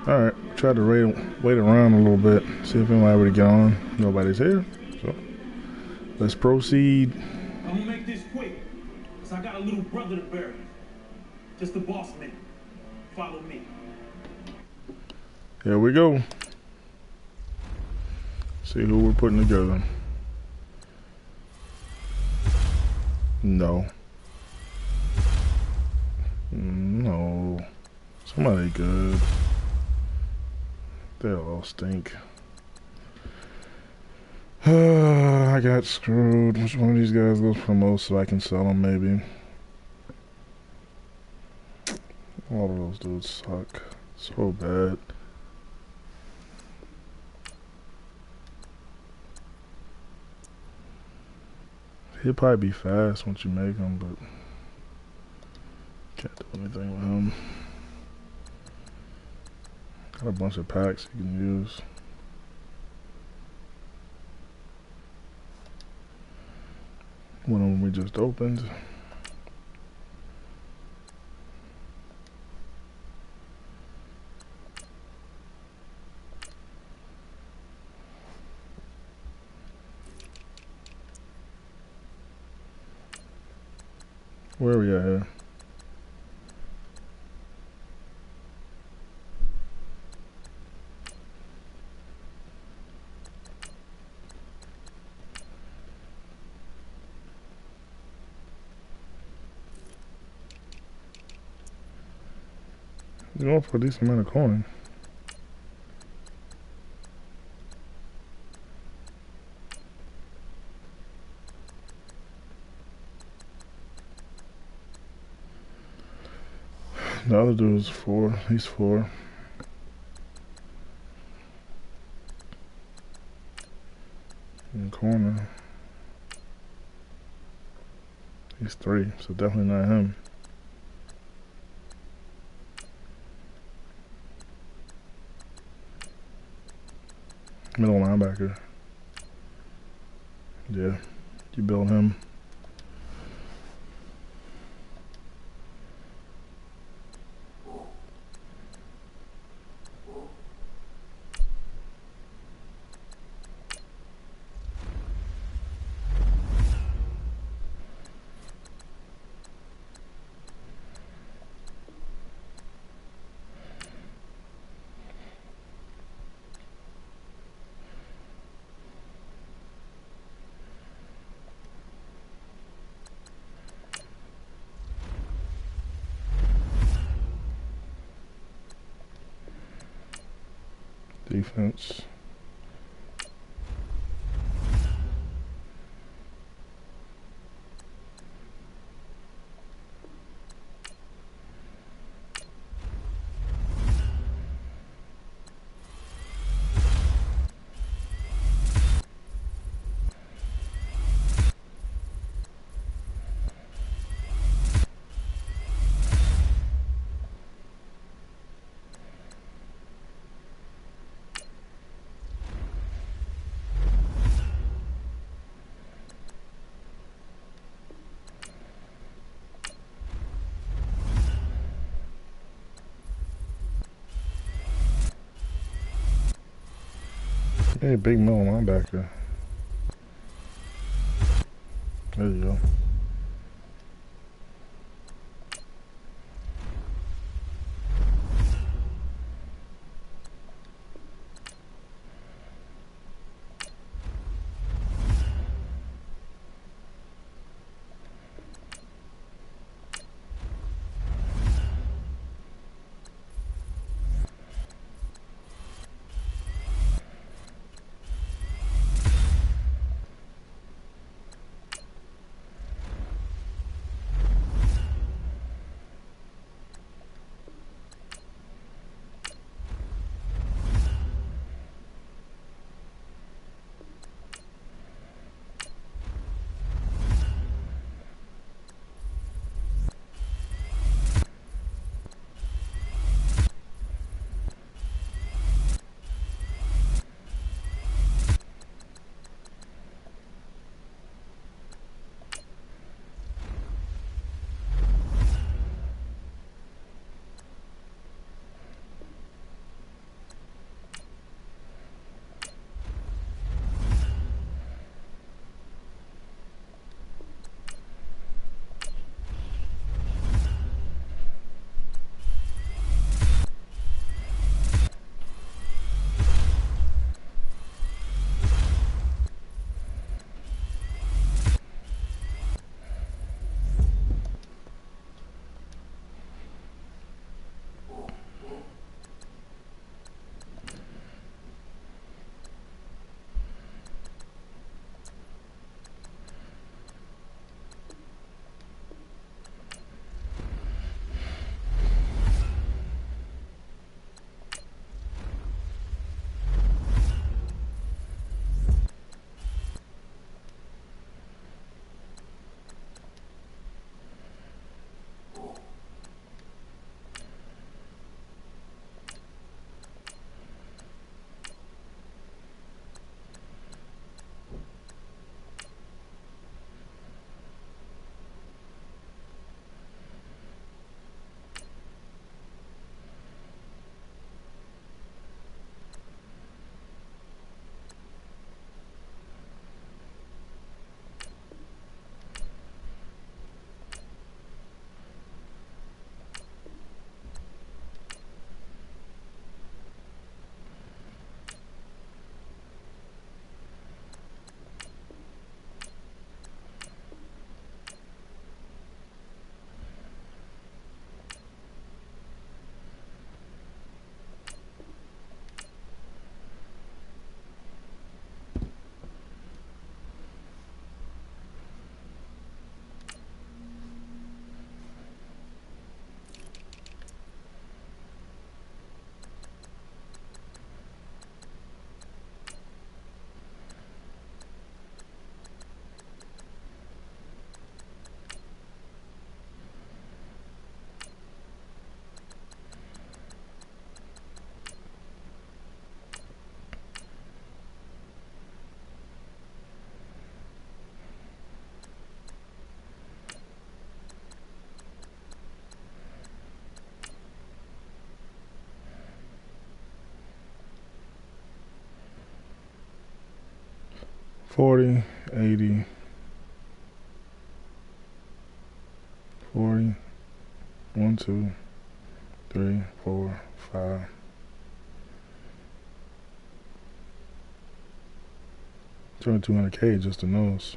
Alright, try to wait around a little bit, see if anybody would get on. Nobody's here, so let's proceed. I'm gonna make this quick, because I got a little brother to bury. Just the boss man. Follow me. Here we go. See who we're putting together. No. No. Somebody good. They all stink. I got screwed. Which one of these guys goes for most so I can sell them maybe? All of those dudes suck. So bad. He'll probably be fast once you make him, but can't do anything with him. Got a bunch of packs you can use. One of them we just opened. Where are we at here? You're going for a decent amount of coin. The other dude's 4. He's 4. In the corner. He's 3, so definitely not him. Middle linebacker. Yeah, you build him. Defense. Hey, big middle linebacker. There you go. $40, $80, $40, 1, 2, 3, 4, 5. $200K just the nose.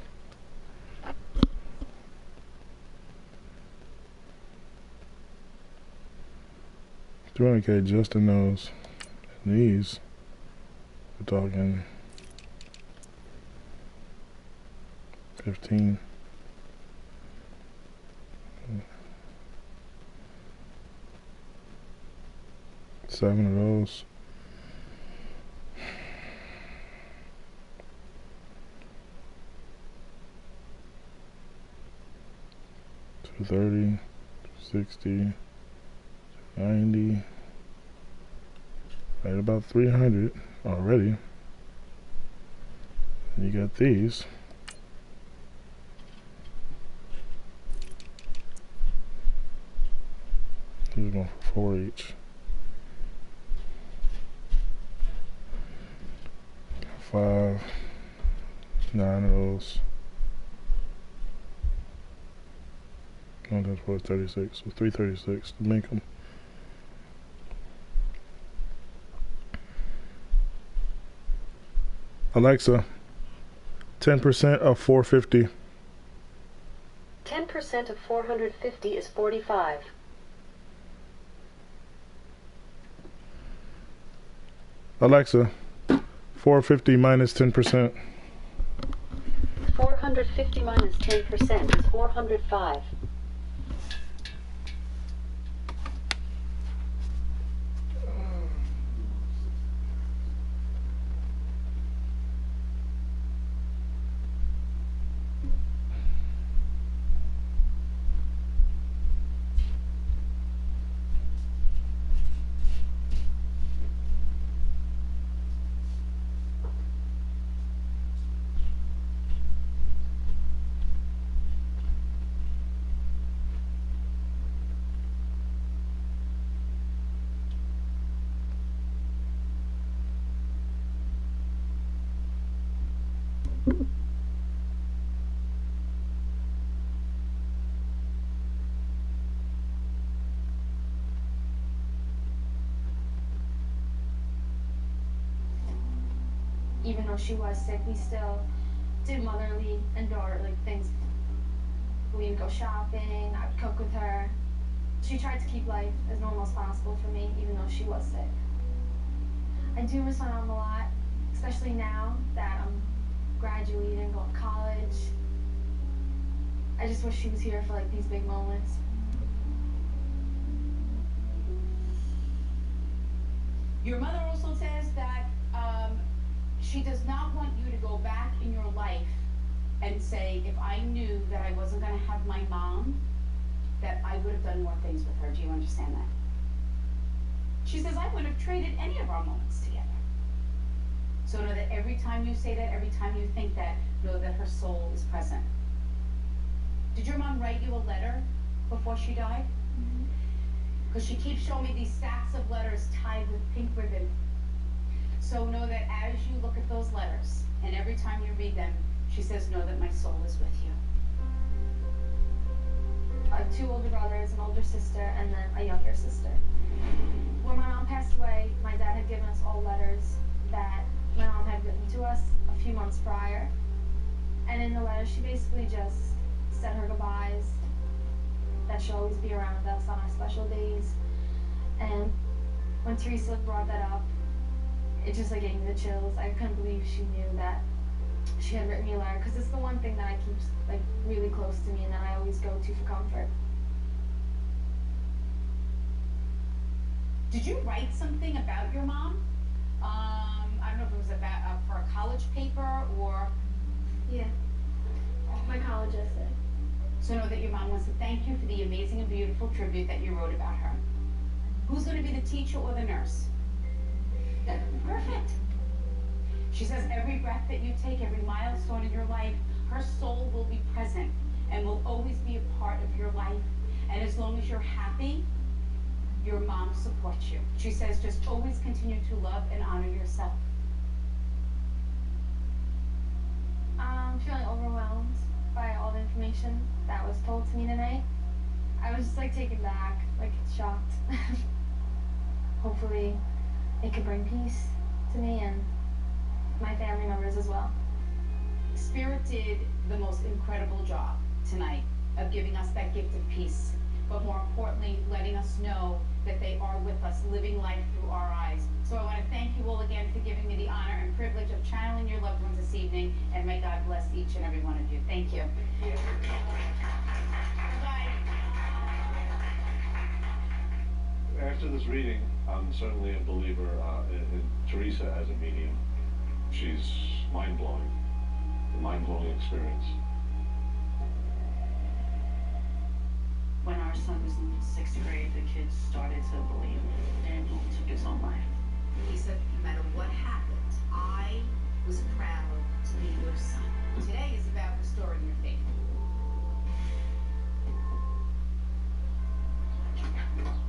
$200K just the nose. Knees. We're talking 15. Seven of those. 230, 60, 90. Right about 300 already. And you got these. These are going for 4 each. 5, 9 of those. Oh, that's 436. So 336 to make them. Alexa, 10% of 450. 10% of 450 is 45. Alexa, 450 minus 10%. 450 minus 10% is 405. Even though she was sick, we still did motherly and daughter things. We would go shopping, I would cook with her. She tried to keep life as normal as possible for me, even though she was sick. I do miss my mom a lot, especially now that I'm graduating, going to college. I just wish she was here for these big moments. Your mother also says that she does not want you to go back in your life and say, if I knew that I wasn't going to have my mom, that I would have done more things with her. Do you understand that? She says, I wouldn't have traded any of our moments together. So know that every time you say that, every time you think that, know that her soul is present. Did your mom write you a letter before she died? Because she keeps showing me these stacks of letters tied with pink ribbon. So know that as you look at those letters, and every time you read them, she says, know that my soul is with you. I have 2 older brothers, an older sister, and then a younger sister. When my mom passed away, my dad had given us all letters that my mom had written to us a few months prior. And in the letter, she basically just said her goodbyes, that she'll always be around us on our special days. And when Teresa brought that up, it just gave me the chills. I couldn't believe she knew that she had written me a letter, because it's the one thing that I keep really close to me and that I always go to for comfort. Did you write something about your mom? I don't know if it was about for a college paper or... Yeah, my college essay. So know that your mom wants to thank you for the amazing and beautiful tribute that you wrote about her. Who's going to be the teacher or the nurse? Perfect. She says every breath that you take, every milestone in your life, her soul will be present and will always be a part of your life. And as long as you're happy, your mom supports you. She says just always continue to love and honor yourself. I'm feeling overwhelmed by all the information that was told to me tonight. I was just taken back, shocked. Hopefully it could bring peace to me and my family members as well. Spirit did the most incredible job tonight of giving us that gift of peace. but more importantly, letting us know that they are with us, living life through our eyes. So I want to thank you all again for giving me the honor and privilege of channeling your loved ones this evening, and may God bless each and every one of you. Thank you. Bye. After this reading, I'm certainly a believer in Teresa as a medium. She's mind-blowing, a mind-blowing experience. When our son was in 6th grade, the kids started to believe, and he took his own life. He said, no matter what happened, I was proud to be your son. Today is about restoring your faith.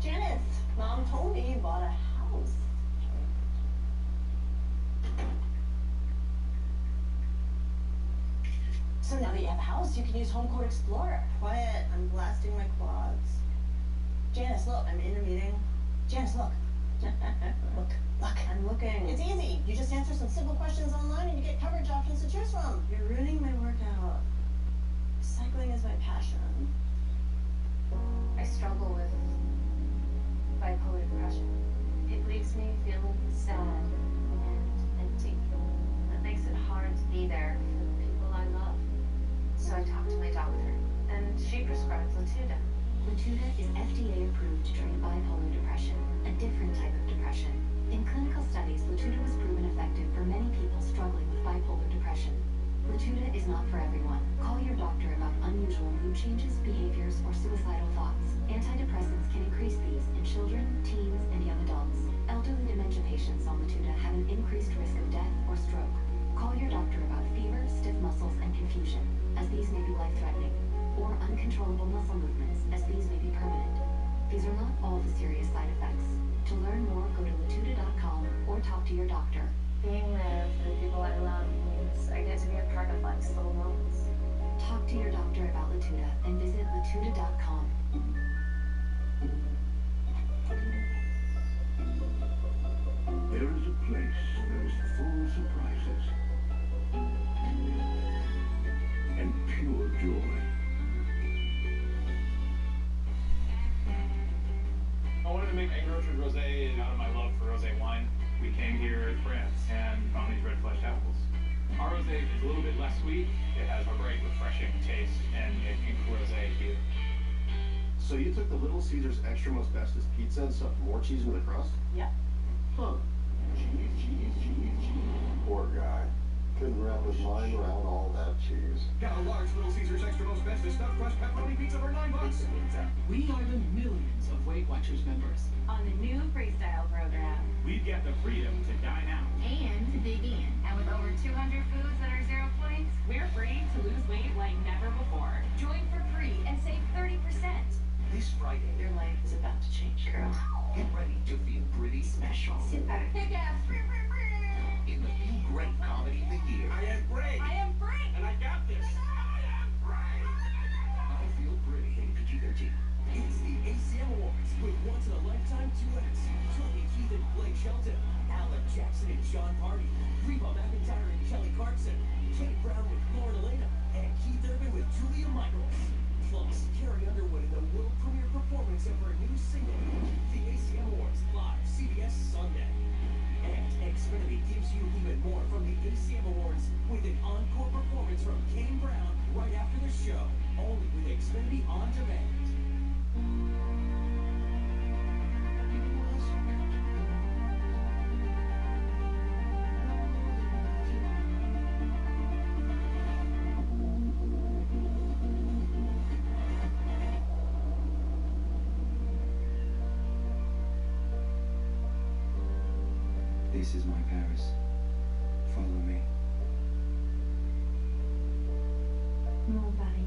Janice, Mom told me you bought a house. So now that you have a house, you can use Home Court Explorer. Quiet, I'm blasting my quads. Janice, look, I'm in a meeting. Janice, look. Look, I'm looking. It's easy. You just answer some simple questions online and you get coverage options to choose from. You're ruining my workout. Cycling is my passion. I struggle with bipolar depression. It leaves me feeling sad and empty. It makes it hard to be there for the people I love. So I talked to my doctor, and she prescribed Latuda. Latuda is FDA approved to treat bipolar depression, a different type of depression. In clinical studies, Latuda was proven effective for many people struggling with bipolar depression. Latuda is not for everyone. Call your doctor about unusual mood changes, behaviors, or suicidal thoughts. Antidepressants can increase these in children, teens, and young adults. Elderly dementia patients on Latuda have an increased risk of death or stroke. Call your doctor about fever, stiff muscles, and confusion, as these may be life-threatening, or uncontrollable muscle movements, as these may be permanent. These are not all the serious side effects. To learn more, go to Latuda.com or talk to your doctor. Being there for the people I love means I get to be a part of life's little moments. Talk to your doctor about Latuda and visit Latuda.com. There is a place that is full of surprises and pure joy. I wanted to make Angry Orchard Rosé, and out of my love for rosé wine, we came here in France and found these red fleshed apples. Our rosé is a little bit less sweet. It has a very refreshing taste and a pink rosé here. So you took the Little Caesars Extra Most Bestest pizza and stuffed more cheese into the crust? Yeah. Huh. Cheese. Poor guy. Couldn't wrap his mind around all that cheese. Got a large Little Caesars Extra Most Bestest stuffed crust pepperoni pizza for $9. We are the millions of Weight Watchers members. On the new Freestyle program, We've got the freedom to dine out and to dig in. And with over 200 foods that are 0 points, we're free to lose weight like never before. Join for free and save 30%. This Friday, Your life is about to change, girl. get ready to feel pretty special. Sit back. Kick ass. In the Feel Great Comedy of the Year. I am great. I am great. And I got this. I am great. I feel pretty. PG-13. It's the ACM Awards with once-in-a-lifetime duets. Tony, Keith, and Blake Shelton. Alan Jackson and Sean Party. Reba McEntire and Kelly Clarkson. Kate Brown with Lauren Elena. And Keith Urban with Julia Michaels. Plus, Carrie Underwood in the world premiere performance of her new single. The ACM Awards live, CBS Sunday. And Xfinity gives you even more from the ACM Awards with an encore performance from Kane Brown right after the show. Only with Xfinity On Demand. This is my Paris. Follow me. Nobody.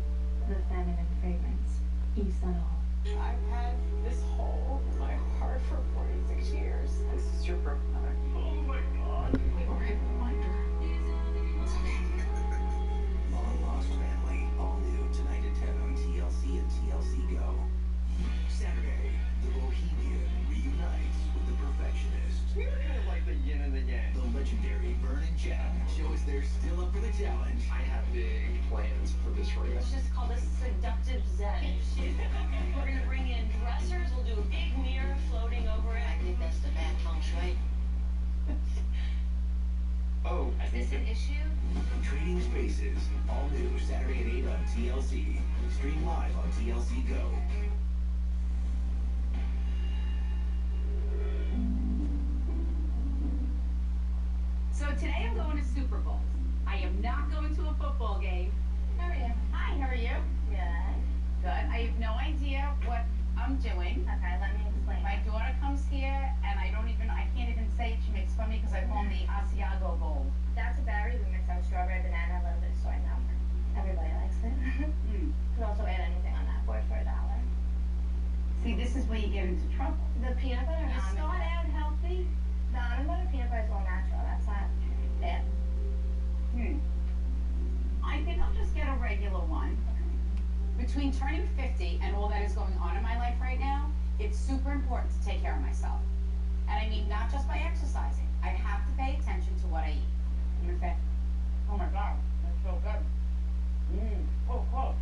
The feminine fragrance. Yves Saint Laurent. I've had this hole in my heart for 46 years. This is your birth mother. Oh my God. We were a reminder. Long Lost Family. All new tonight at 10 on TLC and TLC Go. Saturday, the Bohemian reunites with the Perfectionist. We're kind of like the yin and the yang. The legendary Vern and Jack show us they're still up for the challenge. I have big plans for this race. Let's just call this seductive zen. We're gonna bring do a big mirror floating over it. I think that's the bad feng shui. Oh, Is this an issue? Trading Spaces, all new Saturday at 8 on TLC. Stream live on TLC Go. So today I'm going to Super Bowls. I am not going to a football game. How are you? Hi, how are you? Good. Good. I have no idea what I'm doing. Okay, let me explain. My daughter comes here and I can't even say it. She makes fun of me because I call them the Asiago Bowl. That's a berry. We mix out strawberry, banana, a little bit of soy milk. Everybody likes it. Could also add anything on that board for $1. See, this is where you get into trouble. The peanut butter and You almond start butter. out healthy. The almond butter peanut butter is all natural. That's not bad. I think I'll just get a regular one. Between turning 50 and all that is going on in my life right now, it's super important to take care of myself. And I mean, not just by exercising. I have to pay attention to what I eat. I'm gonna say, oh my God, that's so good. Oh, cool.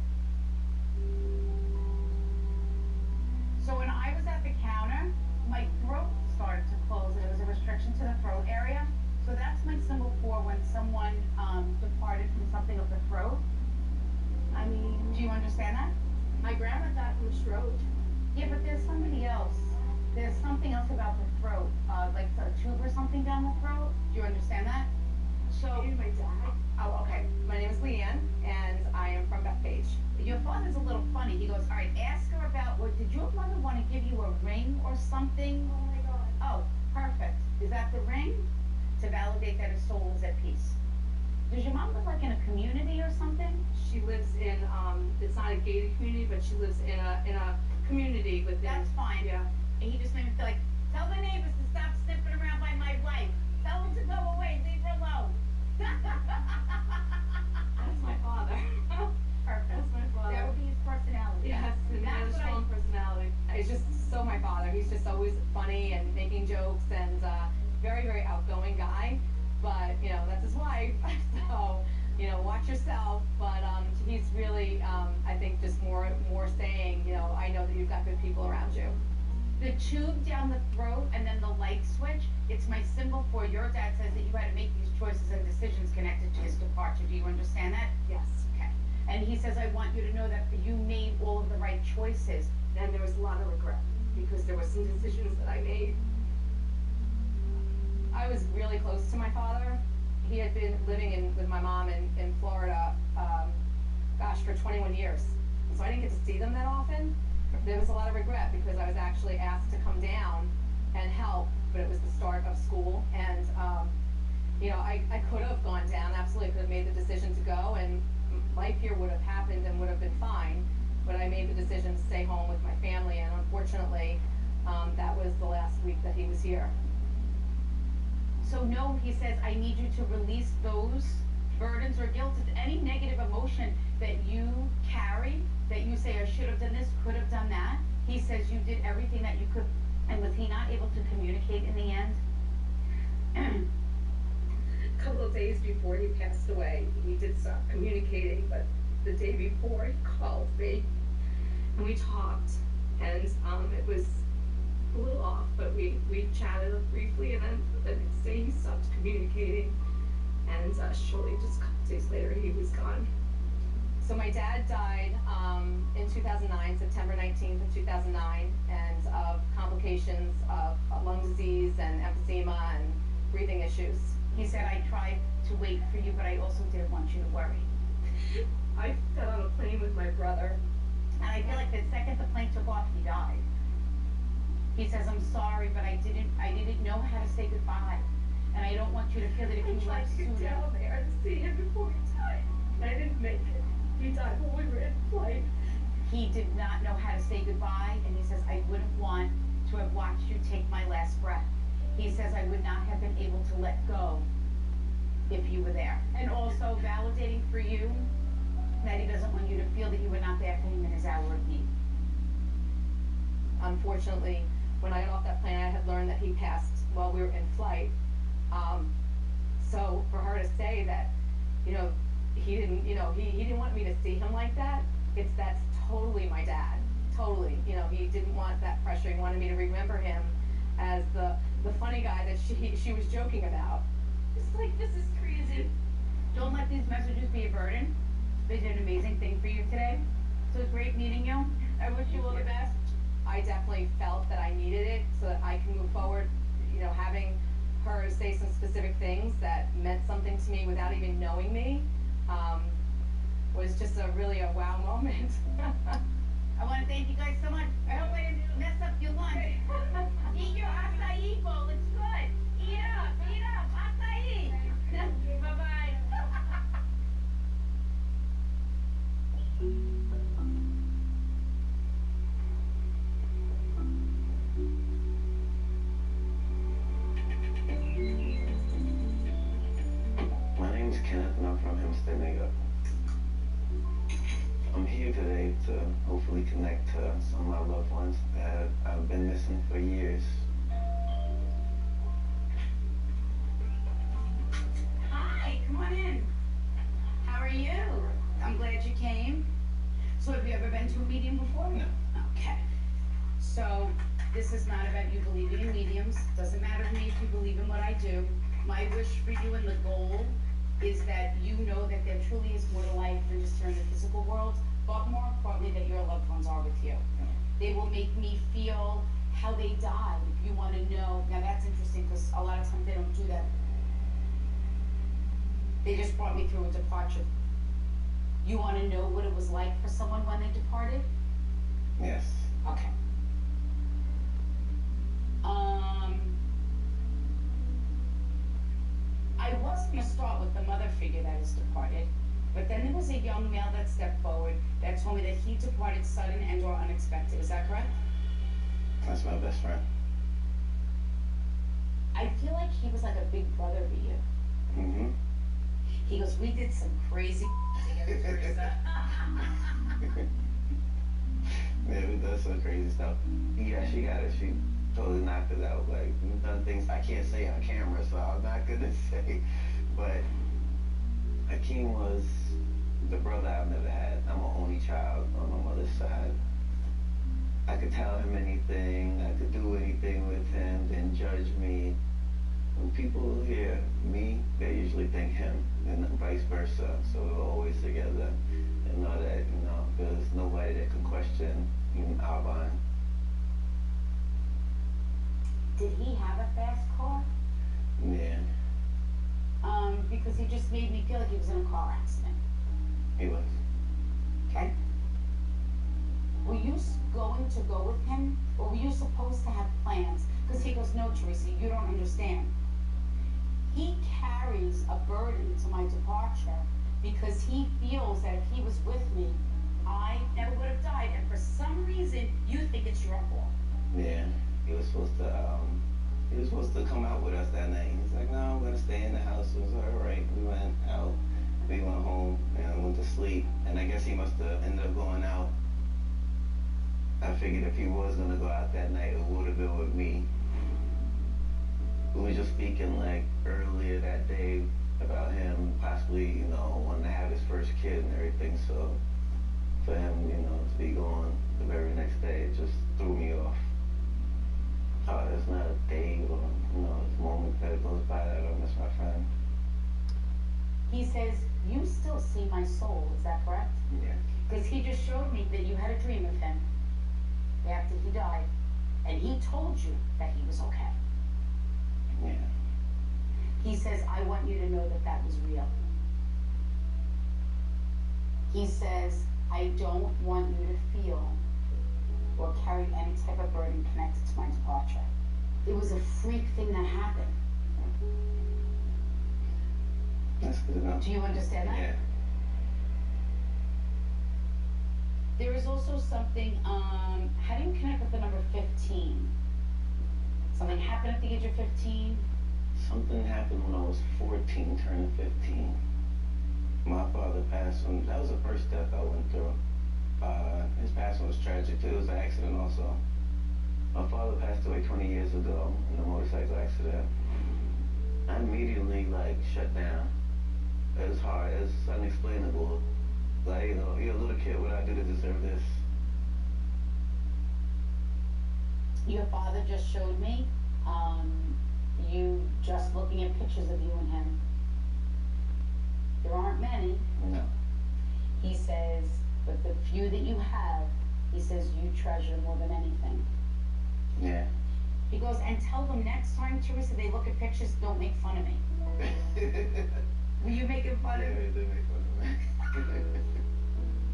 So when I was at the counter, my throat started to close and there was a restriction to the throat area. So that's my symbol for when someone departed from something of the throat. I mean, Do you understand that? my grandma died from a stroke. Yeah, but there's somebody else. There's something else about the throat, like a tube or something down the throat. Do you understand that? So, my dad. Oh, okay. My name is Leanne, and I am from Bethpage. Your father's a little funny. He goes, all right, ask her about what, did your mother want to give you a ring or something? oh my God. Oh, perfect. Is that the ring? To validate that his soul is at peace. Does your mom live like in a community or something? She lives in, it's not a gated community, but she lives in a community within. That's fine. Yeah. And he just made me feel like, tell the neighbors to stop sniffing around by my wife. Tell them to go away, leave her alone. That's my father. Perfect. That's my father. That would be his personality. Yes, and he has a strong personality. It's just so my father. He's just always funny and making jokes and very, very outgoing guy. But, you know, that's his wife. So, you know, watch yourself. But he's really, I think, just more saying, you know, I know that you've got good people around you. The tube down the throat and then the light switch, it's my symbol for your dad says that you had to make these choices and decisions connected to his departure. Do you understand that? Yes. Okay. And he says, I want you to know that you made all of the right choices. And there was a lot of regret because there were some decisions that I made. I was really close to my father. He had been living with my mom in Florida, for 21 years. So I didn't get to see them that often. There was a lot of regret because I was actually asked to come down and help, but it was the start of school. And, you know, I could have gone down, absolutely could have made the decision to go, and life here would have happened and would have been fine. But I made the decision to stay home with my family, and unfortunately, that was the last week that he was here. So no, he says, I need you to release those burdens or guilt, any negative emotion that you carry, that you say, I should have done this, could have done that. He says you did everything that you could. And was he not able to communicate in the end? A couple of days before he passed away, he did stop communicating, but the day before he called me and we talked, and it was a little off, but we chatted briefly, and then the next day he stopped communicating, and shortly, just a couple days later, he was gone. So my dad died in 2009, September 19th of 2009, and of complications of lung disease and emphysema and breathing issues. He said, I tried to wait for you, but I also didn't want you to worry. I got on a plane with my brother. And I feel like the second the plane took off, he died. He says, I'm sorry, but I didn't know how to say goodbye. And I don't want you to feel that if you left sooner. I tried to get down there and see him before he died. I didn't make it. He died when we were in flight. He did not know how to say goodbye, and he says, I wouldn't want to have watched you take my last breath. He says, I would not have been able to let go if you were there. And also validating for you that he doesn't want you to feel that you were not there for him in his hour of need. Unfortunately, when I got off that plane, I had learned that he passed while we were in flight. So for her to say that, you know, he didn't want me to see him like that, that's totally my dad. totally. You know, he didn't want that pressure. He wanted me to remember him as the funny guy that she was joking about. It's like, this is crazy. Don't let these messages be a burden. They did an amazing thing for you today. So it's great meeting you. I wish you all the best. I definitely felt that I needed it so that I can move forward. You know, having her say some specific things that meant something to me without even knowing me was just really a wow moment. I want to thank you guys so much. I hope I didn't mess up your lunch. Eat your acai bowl. It's good. Eat up. Eat up. Acai. Bye-bye. My name is Kenneth and I'm from Hempstead, New York. I'm here today to hopefully connect to some of my loved ones that I've been missing for years. Hi, come on in. How are you? I'm glad you came. So have you ever been to a medium before? No. Okay. So this is not about you believing in mediums. Doesn't matter to me if you believe in what I do. My wish for you and the goal is that you know that there truly is more to life than just here in the physical world, but more importantly that your loved ones are with you. They will make me feel how they died. If you want to know, now that's interesting because a lot of times they don't do that. They just brought me through a departure. You want to know what it was like for someone when they departed? Yes. Okay. I was going to start with the mother figure that is departed, but then there was a young male that stepped forward that told me that he departed sudden and or unexpected. Is that correct? That's my best friend. I feel like he was like a big brother to you. Mm-hmm. He goes, we did some crazy together, Teresa. Yeah, we done some crazy stuff. Yeah, she got it. She totally knocked it out. Like, we've done things I can't say on camera, so I'm not gonna say. But Akeem was the brother I've never had. I'm an only child on my mother's side. I could tell him anything. I could do anything with him, then judge me. When people hear me, they usually think him, and vice versa. So we're always together, and know that, you know, there's nobody that can question even our bond. Did he have a fast car? Yeah. Because he just made me feel like he was in a car accident. He was. Okay. Were you going to go with him, or were you supposed to have plans? Because he goes, no, Teresa, you don't understand. He carries a burden to my departure because he feels that if he was with me, I never would have died. And for some reason, you think it's your fault. Yeah. He was supposed to come out with us that night. He's like, no, I'm gonna stay in the house. It was all right. We went out. We went home and went to sleep. And I guess he must have ended up going out. I figured if he was gonna go out that night, it would have been with me. We were just speaking like earlier that day about him possibly, you know, wanting to have his first kid and everything. So for him, you know, to be gone the very next day, it just threw me off. It's not a day or, you know, it's a moment that goes by that I miss my friend. He says, you still see my soul, is that correct? Yeah. Because he just showed me that you had a dream of him after he died, and he told you that he was okay. Yeah. He says, I want you to know that that was real. He says, I don't want you to feel or carry any type of burden connected to my departure. It was a freak thing that happened. That's good enough. Do you understand that? Yeah. There is also something, how do you connect with the number 15? Something happened at the age of 15? Something happened when I was 14, turning 15. My father passed on, that was the first death I went through. His passing was tragic too. It was an accident also. My father passed away 20 years ago in a motorcycle accident. I immediately shut down. It was hard. It was unexplainable. Like, you know, you're a little kid. What did I do to deserve this? Your father just showed me, you just looking at pictures of you and him. There aren't many. No. He says, but the few that you have, he says you treasure more than anything. Yeah. He goes, and tell them next time, Teresa, they look at pictures, don't make fun of me. Were you making fun of me? Yeah, they make fun of me.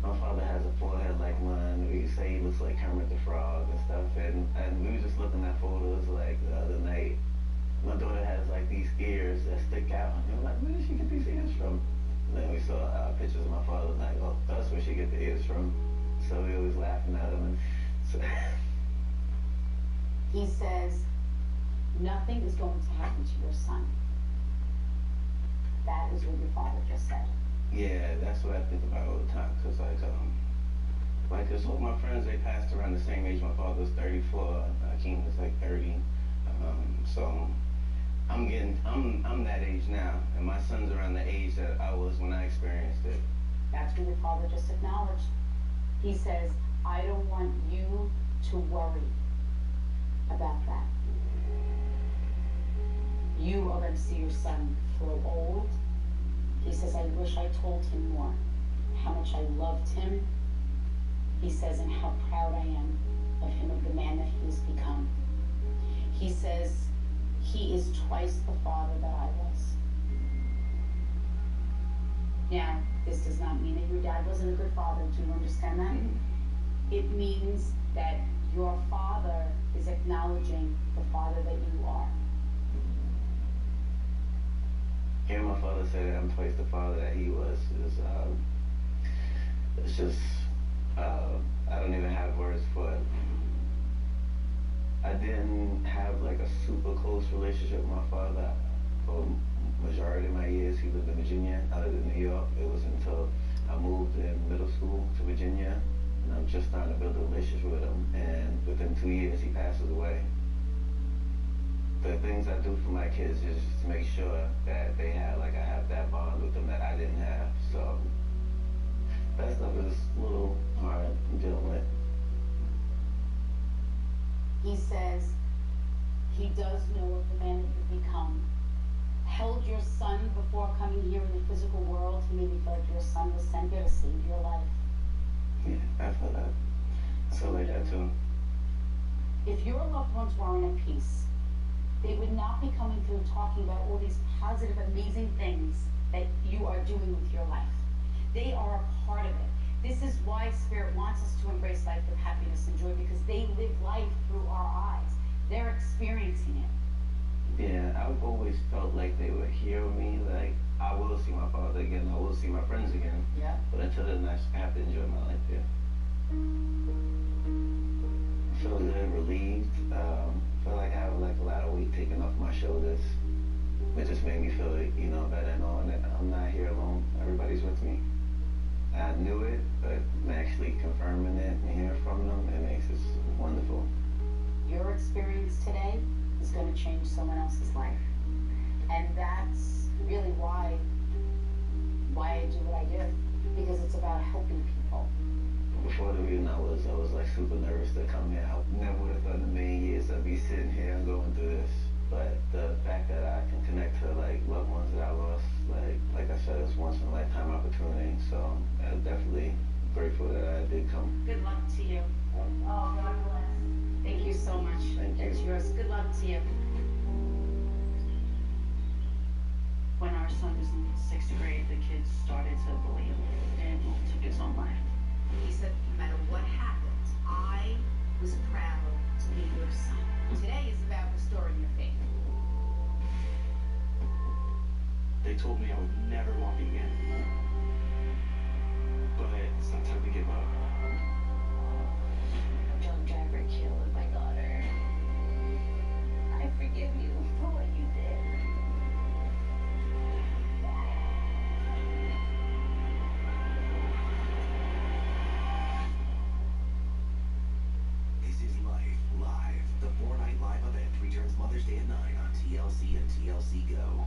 My father has a forehead like mine. We say he looks like Kermit the Frog and stuff. And we were just looking at photos like the other night. My daughter has like these ears that stick out. And we're like, where did she get these ears from? And then we saw pictures of my father, like, oh, that's where she get the ears from. So we always laughing at him. And so he says, nothing is going to happen to your son. That is what your father just said. Yeah, that's what I think about all the time. Cause cause all my friends, they passed around the same age. My father was 34. Akeem was like 30. So I'm that age now, and my son's around the age that I was when I experienced it. That's what your father just acknowledged. He says, I don't want you to worry about that. You are going to see your son grow old. He says, I wish I told him more, how much I loved him. He says, and how proud I am of him, of the man that he has become. He says, he is twice the father that I was. Now, this does not mean that your dad wasn't a good father. Do you understand that? It means that your father is acknowledging the father that you are. Hearing my father say that I'm twice the father that he was is, it's just, I don't even have words for it. I didn't have like a super close relationship with my father for majority of my years. He lived in Virginia, I lived in New York. It was until I moved in middle school to Virginia, and I'm just starting to build a relationship with him, and within 2 years he passes away. The things I do for my kids is just to make sure that they have, like I have that bond with them that I didn't have. So that stuff is a little hard to deal with. He says he does know of the man that you've become. Held your son before coming here in the physical world. He made me feel like your son was sent here to save your life. Yeah, I feel that. I feel like that too. If your loved ones weren't at peace, they would not be coming through talking about all these positive, amazing things that you are doing with your life. They are a part of it. This is why Spirit wants us to embrace life with happiness and joy, because they live life through our eyes. They're experiencing it. Yeah, I've always felt like they would hear me. Like, I will see my father again, I will see my friends again. Yeah. But until then, I have to enjoy my life here. I feel good, relieved. Feel like I have like a lot of weight taken off my shoulders. It just made me feel, better knowing that I'm not here alone. Everybody's with me. I knew it, but actually confirming it and hearing from them, it makes it wonderful. Your experience today is going to change someone else's life. And that's really why I do what I do. Because it's about helping people. Before the meeting, I was like super nervous to come here. I never would have thought in a million years I'd be sitting here and going through this. But the fact that I can connect to like loved ones that I lost, like I said, it's once in a lifetime opportunity. So I'm definitely grateful that I did come. Good luck to you. Oh, God bless. Thank you so much. Thank you. It's yours. Good luck to you. When our son was in 6th grade, the kids started to bully him and he took his own life. He said, no matter what happened, I was proud to be your son. Today is about restoring your faith. They told me I would never walk again. But it's not time to give up. Don't ever kill my daughter. I forgive you for what you did. This is Life Live. The 4-night live event returns Mother's Day at 9 on TLC and TLC Go.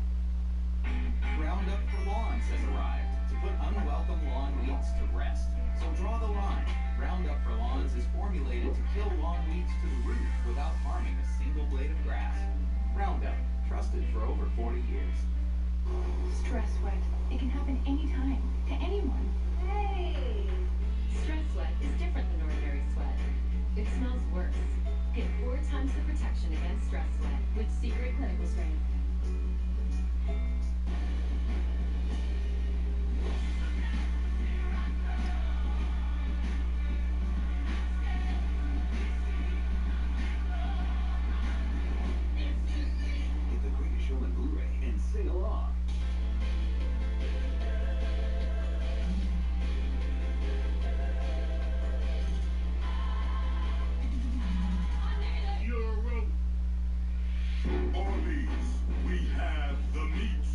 Roundup for Lawns has arrived to put unwelcome lawn weeds to rest. So draw the line. Roundup for Lawns is formulated to kill lawn weeds to the root without harming a single blade of grass. Roundup, trusted for over 40 years. Stress sweat. It can happen anytime, to anyone. Hey! Stress sweat is different than ordinary sweat. It smells worse. Get 4 times the protection against stress sweat with Secret Clinical Strength. Get the Greatest Showman Blu-ray and sing along. Arby's, we have the meats.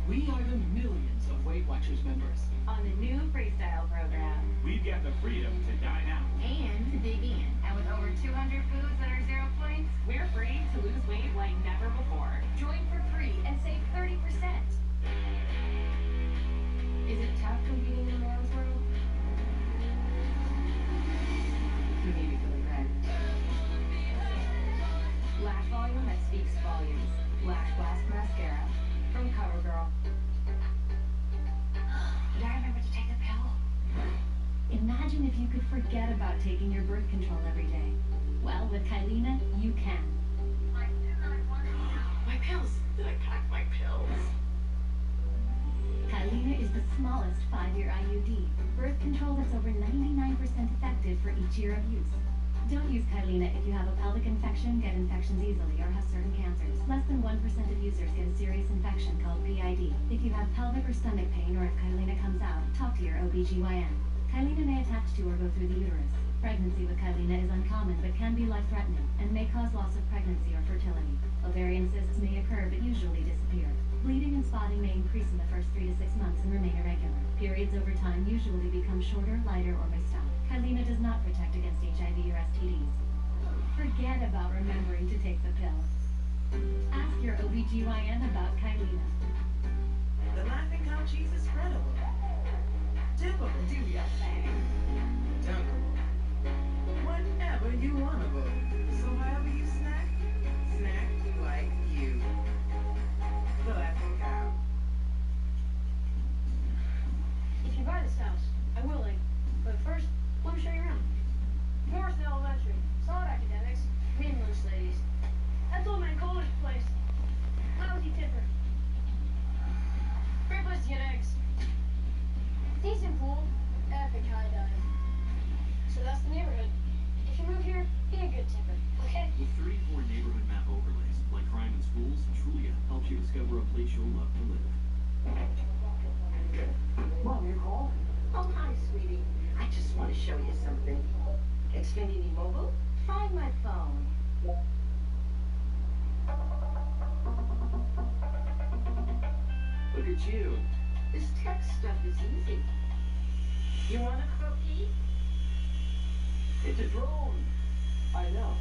We are the millions of Weight Watchers members. On the new Freestyle program. We've got the freedom to dine out. And to dig in. And with over 200 foods that are 0 points, we're free to lose weight like never before. Join for free and save 30%. Is it tough competing in the man's world? You need to go to bed. Lash volume that speaks volumes. Lash Blast Mascara from CoverGirl. Did I remember to take the pill? Imagine if you could forget about taking your birth control every day. Well, with Kylena, you can. My pills. Did I pack my pills? Kylena is the smallest 5-year IUD. Birth control that's over 99% effective for each year of use. Don't use Kylena if you have a pelvic infection, get infections easily, or have certain cancers. Less than 1% of users get a serious infection called PID. If you have pelvic or stomach pain, or if Kylena comes out, talk to your OBGYN. Kylena may attach to or go through the uterus. Pregnancy with Kylena is uncommon but can be life-threatening and may cause loss of pregnancy or fertility. Ovarian cysts may occur but usually disappear. Bleeding and spotting may increase in the first 3 to 6 months and remain irregular. Periods over time usually become shorter, lighter, or may stop. Kylena does not protect against HIV or STDs. Forget about remembering to take the pill. Ask your OBGYN about Kylena. The laughing cow cheese is spreadable. Dippable. Do your thing. Dunkable. Whatever you wanna go. So however you snack, snack like you. The laughing cow. If you buy this house, I will link. But first, let me show you around. Morrison Elementary, solid academics, mean loose ladies. That's old man Kohler's place. Lousy tipper. Great place to get eggs. Decent pool, epic high dive. So that's the neighborhood. If you move here, be a good tipper, okay? With 34 neighborhood map overlays, like crime in schools, Trulia helps you discover a place you'll love to live. Mom, you called? Oh, hi, sweetie. I just want to show you something. Xfinity Mobile, find my phone. Look at you. This tech stuff is easy. You want a cookie? It's a drone. I know.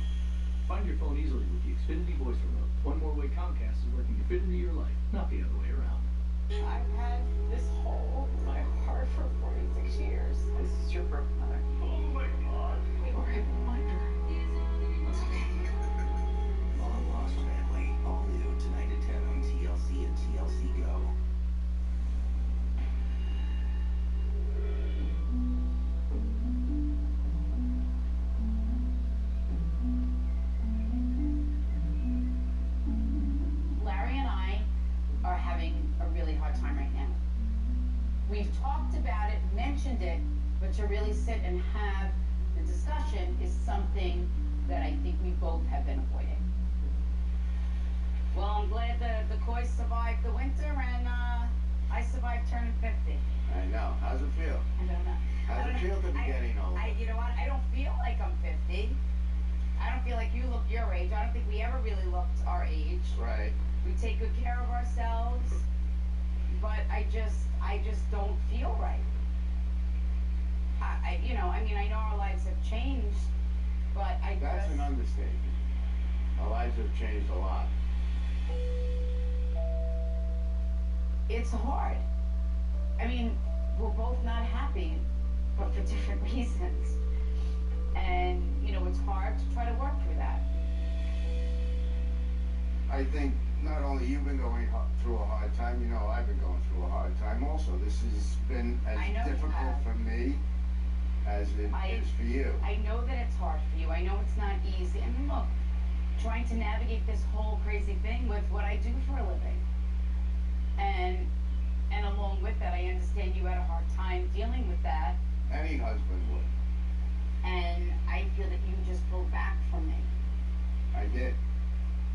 Find your phone easily with the Xfinity Voice Remote. One more way Comcast is working to fit into your life, not the other way around. I've had this hole in my heart for 46 years. This is your birth mother. Oh my God. You're a reminder. It's okay. Long Lost Family. All new tonight at 10 on TLC and TLC Go. Larry and I are having a really hard time right now. We've talked about it, mentioned it, but to really sit and have the discussion is something that I think we both have been avoiding. Well, I'm glad the Coys survived the winter and I survived turning 50. I know. How's it feel? I don't know. How's it feel to be getting older? You know what? I don't feel like I'm 50. I don't feel like you look your age. I don't think we ever really looked our age. Right. We take good care of ourselves, but I just don't feel right. I know our lives But That's an understatement. Our lives have changed a lot. It's hard. I mean, we're both not happy, but for different reasons. And, you know, it's hard to try to work through that. I think not only you've been going through a hard time, you know, I've been going through a hard time also. This has been as difficult for me as it is for you. I know that it's hard for you. I know it's not easy. I mean, look, trying to navigate this whole crazy thing with what I do for a living. And along with that, I understand you had a hard time dealing with that. Any husband would. And I feel that you just pulled back from me. I did.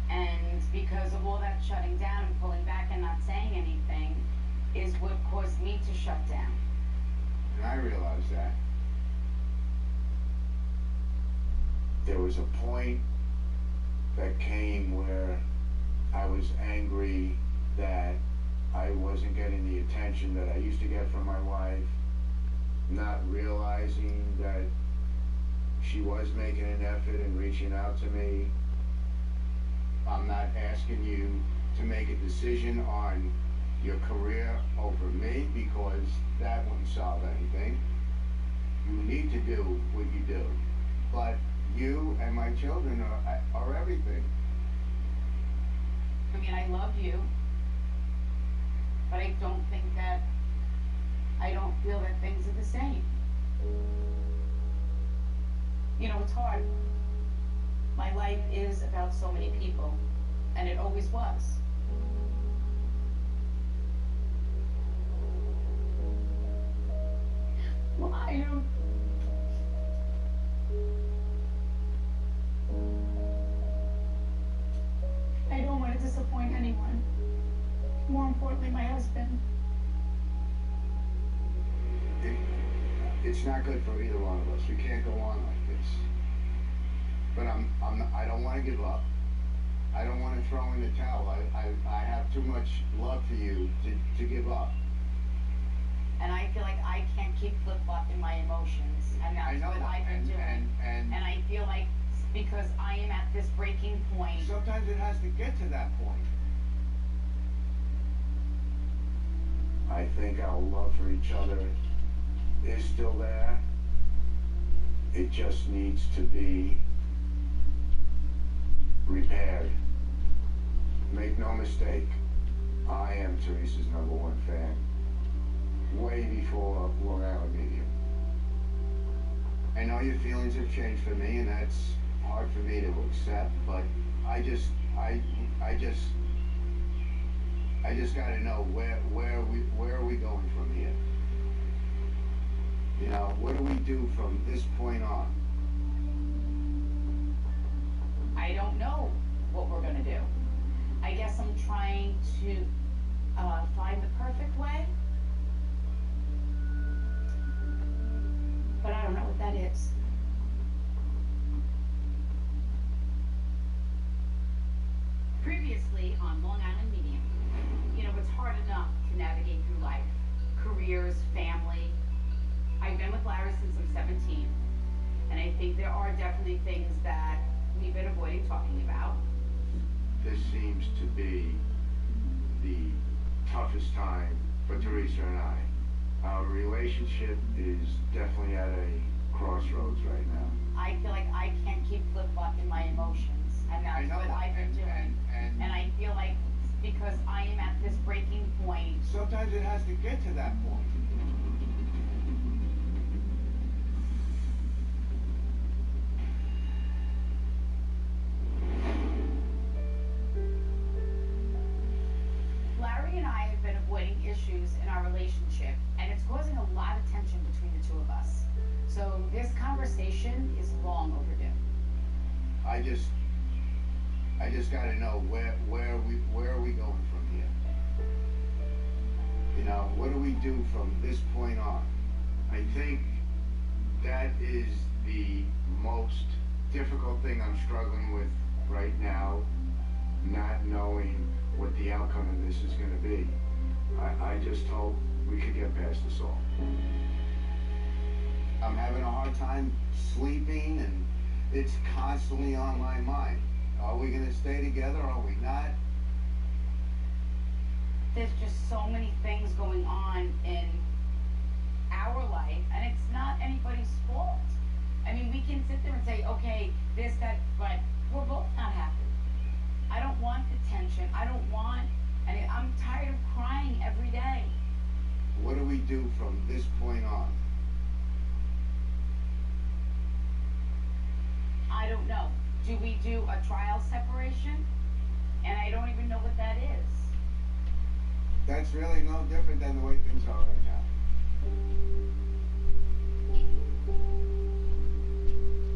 And because of all that shutting down and pulling back and not saying anything is what caused me to shut down. And I realized that. There was a point that came where I was angry that I wasn't getting the attention that I used to get from my wife, not realizing that she was making an effort and reaching out to me. I'm not asking you to make a decision on your career over me because that wouldn't solve anything. You need to do what you do. But you and my children are everything. I mean, I love you, but I don't feel that things are the same. You know, it's hard. My life is about so many people, and it always was. Well, I don't want to disappoint anyone. More importantly, my husband. It's not good for either one of us. We can't go on like this. But I don't want to give up. I don't want to throw in the towel. I have too much love for you to give up. And I feel like I can't keep flip-flopping my emotions. And that's what I've been doing. And I feel like because I am at this breaking point. Sometimes it has to get to that point. I think our love for each other is still there. It just needs to be repaired. Make no mistake, I am Teresa's #1 fan. Way before Long Island Medium. I know your feelings have changed for me, and that's hard for me to accept, but I just gotta know where are we going from here? You know, what do we do from this point on? I don't know what we're gonna do. I guess I'm trying to find the perfect way. But I don't know what that is. Previously on Long Island Medium, you know, it's hard enough to navigate through life. Careers, family. I've been with Larry since I'm 17. And I think there are definitely things that we've been avoiding talking about. This seems to be the toughest time for Teresa and I. Our relationship is definitely at a crossroads right now. I feel like I can't keep flip-flopping my emotions, and that's what I've been doing. And I feel like because I am at this breaking point. Sometimes it has to get to that point. Larry and I have been avoiding issues in our relationship, and it's causing a lot of tension between the two of us. So this conversation is long overdue. I just gotta know where are we going from here? You know, what do we do from this point on? I think that is the most difficult thing I'm struggling with right now, not knowing what the outcome of this is gonna be. I just hope we could get past this all. I'm having a hard time sleeping, and It's constantly on my mind. Are we gonna stay together? Are we not? There's just so many things going on in our life, and it's not anybody's fault. I mean, we can sit there and say, okay, this, that, but we're both not happy. I don't want the tension. I don't want, and I'm tired of crying every day. What do we do from this point on? I don't know. Do we do a trial separation? And I don't even know what that is. That's really no different than the way things are right now.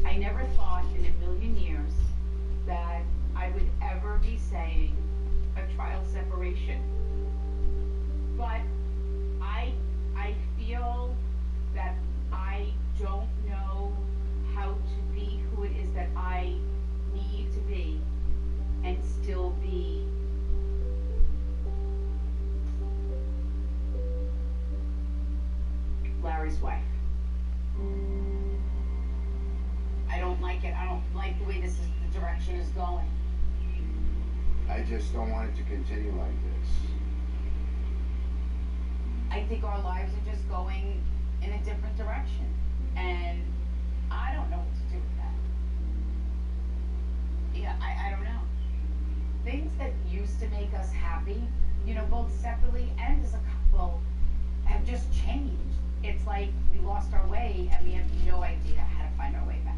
I never thought in a million years that I would ever be saying a trial separation. But I feel that I don't know how to be who it is that I need to be and still be Larry's wife. I don't like it. I don't like the way the direction is going. I just don't want it to continue like this. I think our lives are just going in a different direction. And I don't know what to do with that. Yeah, I don't know. Things that used to make us happy, you know, both separately and as a couple, have just changed. It's like we lost our way and we have no idea how to find our way back.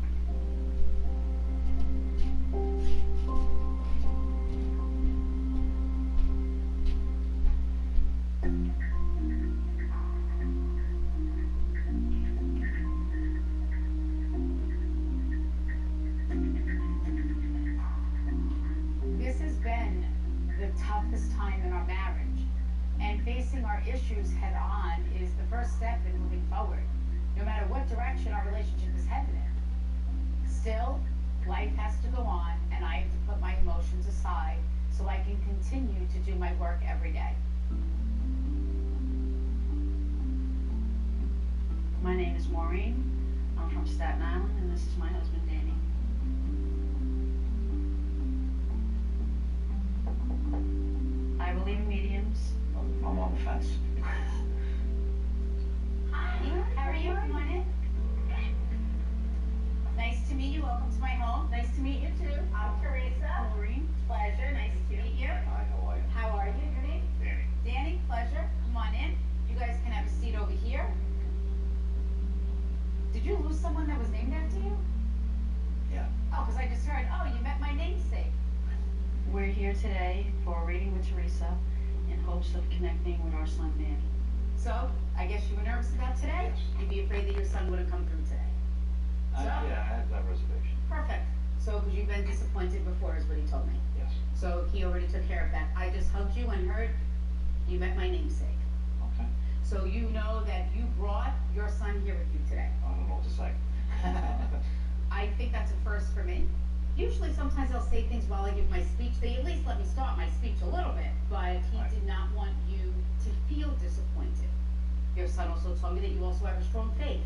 This has been the toughest time in our marriage, and facing our issues head on is the first step in moving forward, no matter what direction our relationship is headed in. Still, life has to go on, and I have to put my emotions aside so I can continue to do my work every day. My name is Maureen. I'm from Staten Island, and this is my husband, Danny. I believe in mediums. I'm on the fence. Hi, how are you? Come on in. Nice to meet you. Welcome to my home. Nice to meet you too. I'm Teresa. Maureen. Pleasure. Nice to meet you. Hi, how are you? How are you? Your name? Danny. Danny. Pleasure. Come on in. You guys can have a seat over here. Did you lose someone that was named after you? Yeah. Oh, because I just heard, oh, you met my namesake. We're here today for a reading with Teresa in hopes of connecting with our son, Danny. So, I guess you were nervous about today? Yes. You'd be afraid that your son wouldn't come through today. Yeah, I had that reservation. Perfect. So, because you've been disappointed before is what he told me. Yes. So, he already took care of that. I just hugged you and heard you met my namesake. Okay. So, you know that you brought your son here with you today. I don't know what to say. I think that's a first for me. Usually, sometimes I'll say things while I give my speech. They at least let me start my speech a little bit, but he did not want you to feel disappointed. Your son also told me that you also have a strong faith.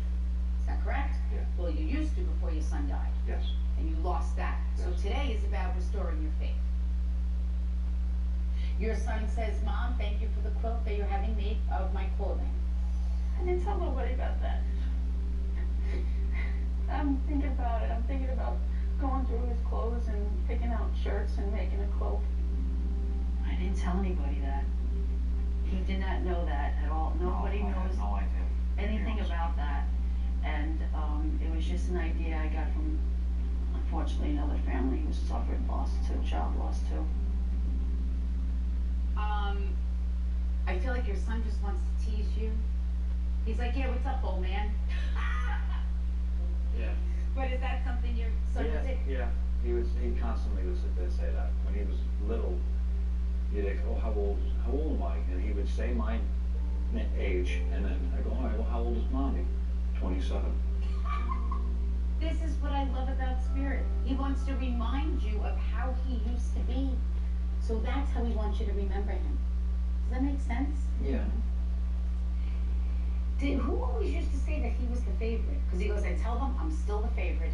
Is that correct? Yeah. Well, you used to before your son died. Yes. And you lost that. So Yes. today is about restoring your faith. Your son says, Mom, thank you for the quilt that you're having made of my clothing. I didn't tell nobody about that. I'm thinking about it. I'm thinking about going through his clothes and picking out shirts and making a quilt. I didn't tell anybody that. He did not know that at all. Nobody I had knows no idea. anything about that. And it was just an idea I got from, unfortunately, another family who suffered loss too, child loss too. I feel like your son just wants to tease you. He's like, yeah, what's up, old man? Yeah. But is that something your son would say? Yeah. He constantly would sit there and say that. When he was little, he'd ask, oh, how old am I? And he would say my age, and then I go, all right, well, how old is Mommy? 27. This is what I love about Spirit. He wants to remind you of how he used to be. So that's how he wants you to remember him. Does that make sense? Yeah. Who always used to say that he was the favorite? Because he goes, I tell them I'm still the favorite.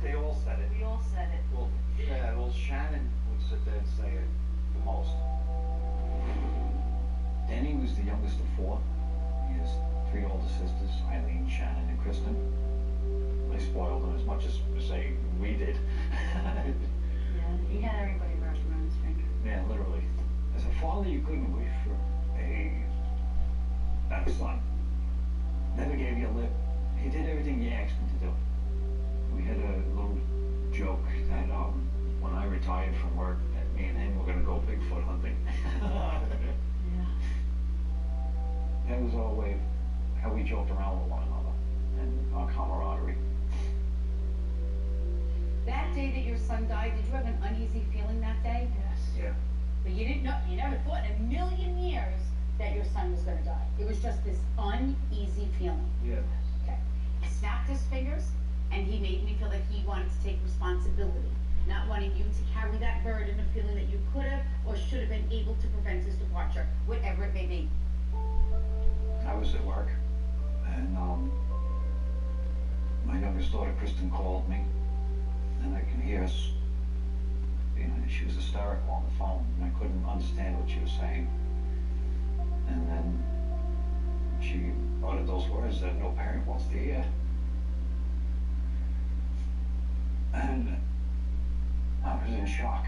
They all said it. We all said it. Well, yeah, well, Shannon would sit there and say it the most. Danny was the youngest of four. He has 3 older sisters, Eileen, Shannon, and Kristen. They spoiled him as much as, say, we did. Yeah, he had everybody wrapped around his finger. Yeah, literally. As a father, you couldn't wish for a son. Never gave you a lip. He did everything you asked him to do. We had a little joke that when I retired from work, that me and him were going to go Bigfoot hunting. Yeah. That was our way of how we joked around with one another and our camaraderie. That day that your son died, did you have an uneasy feeling that day? Yes. Yeah. But you didn't know, you never thought in a million years that your son was going to die. It was just this uneasy feeling. Yeah. Okay. He snapped his fingers, and he made me feel that he wanted to take responsibility, not wanting you to carry that burden of feeling that you could have or should have been able to prevent his departure, whatever it may be. I was at work, and my youngest daughter, Kristen, called me, and I can hear us. You know, she was hysterical on the phone, and I couldn't understand what she was saying. And then she uttered those words that no parent wants to hear. And I was in shock.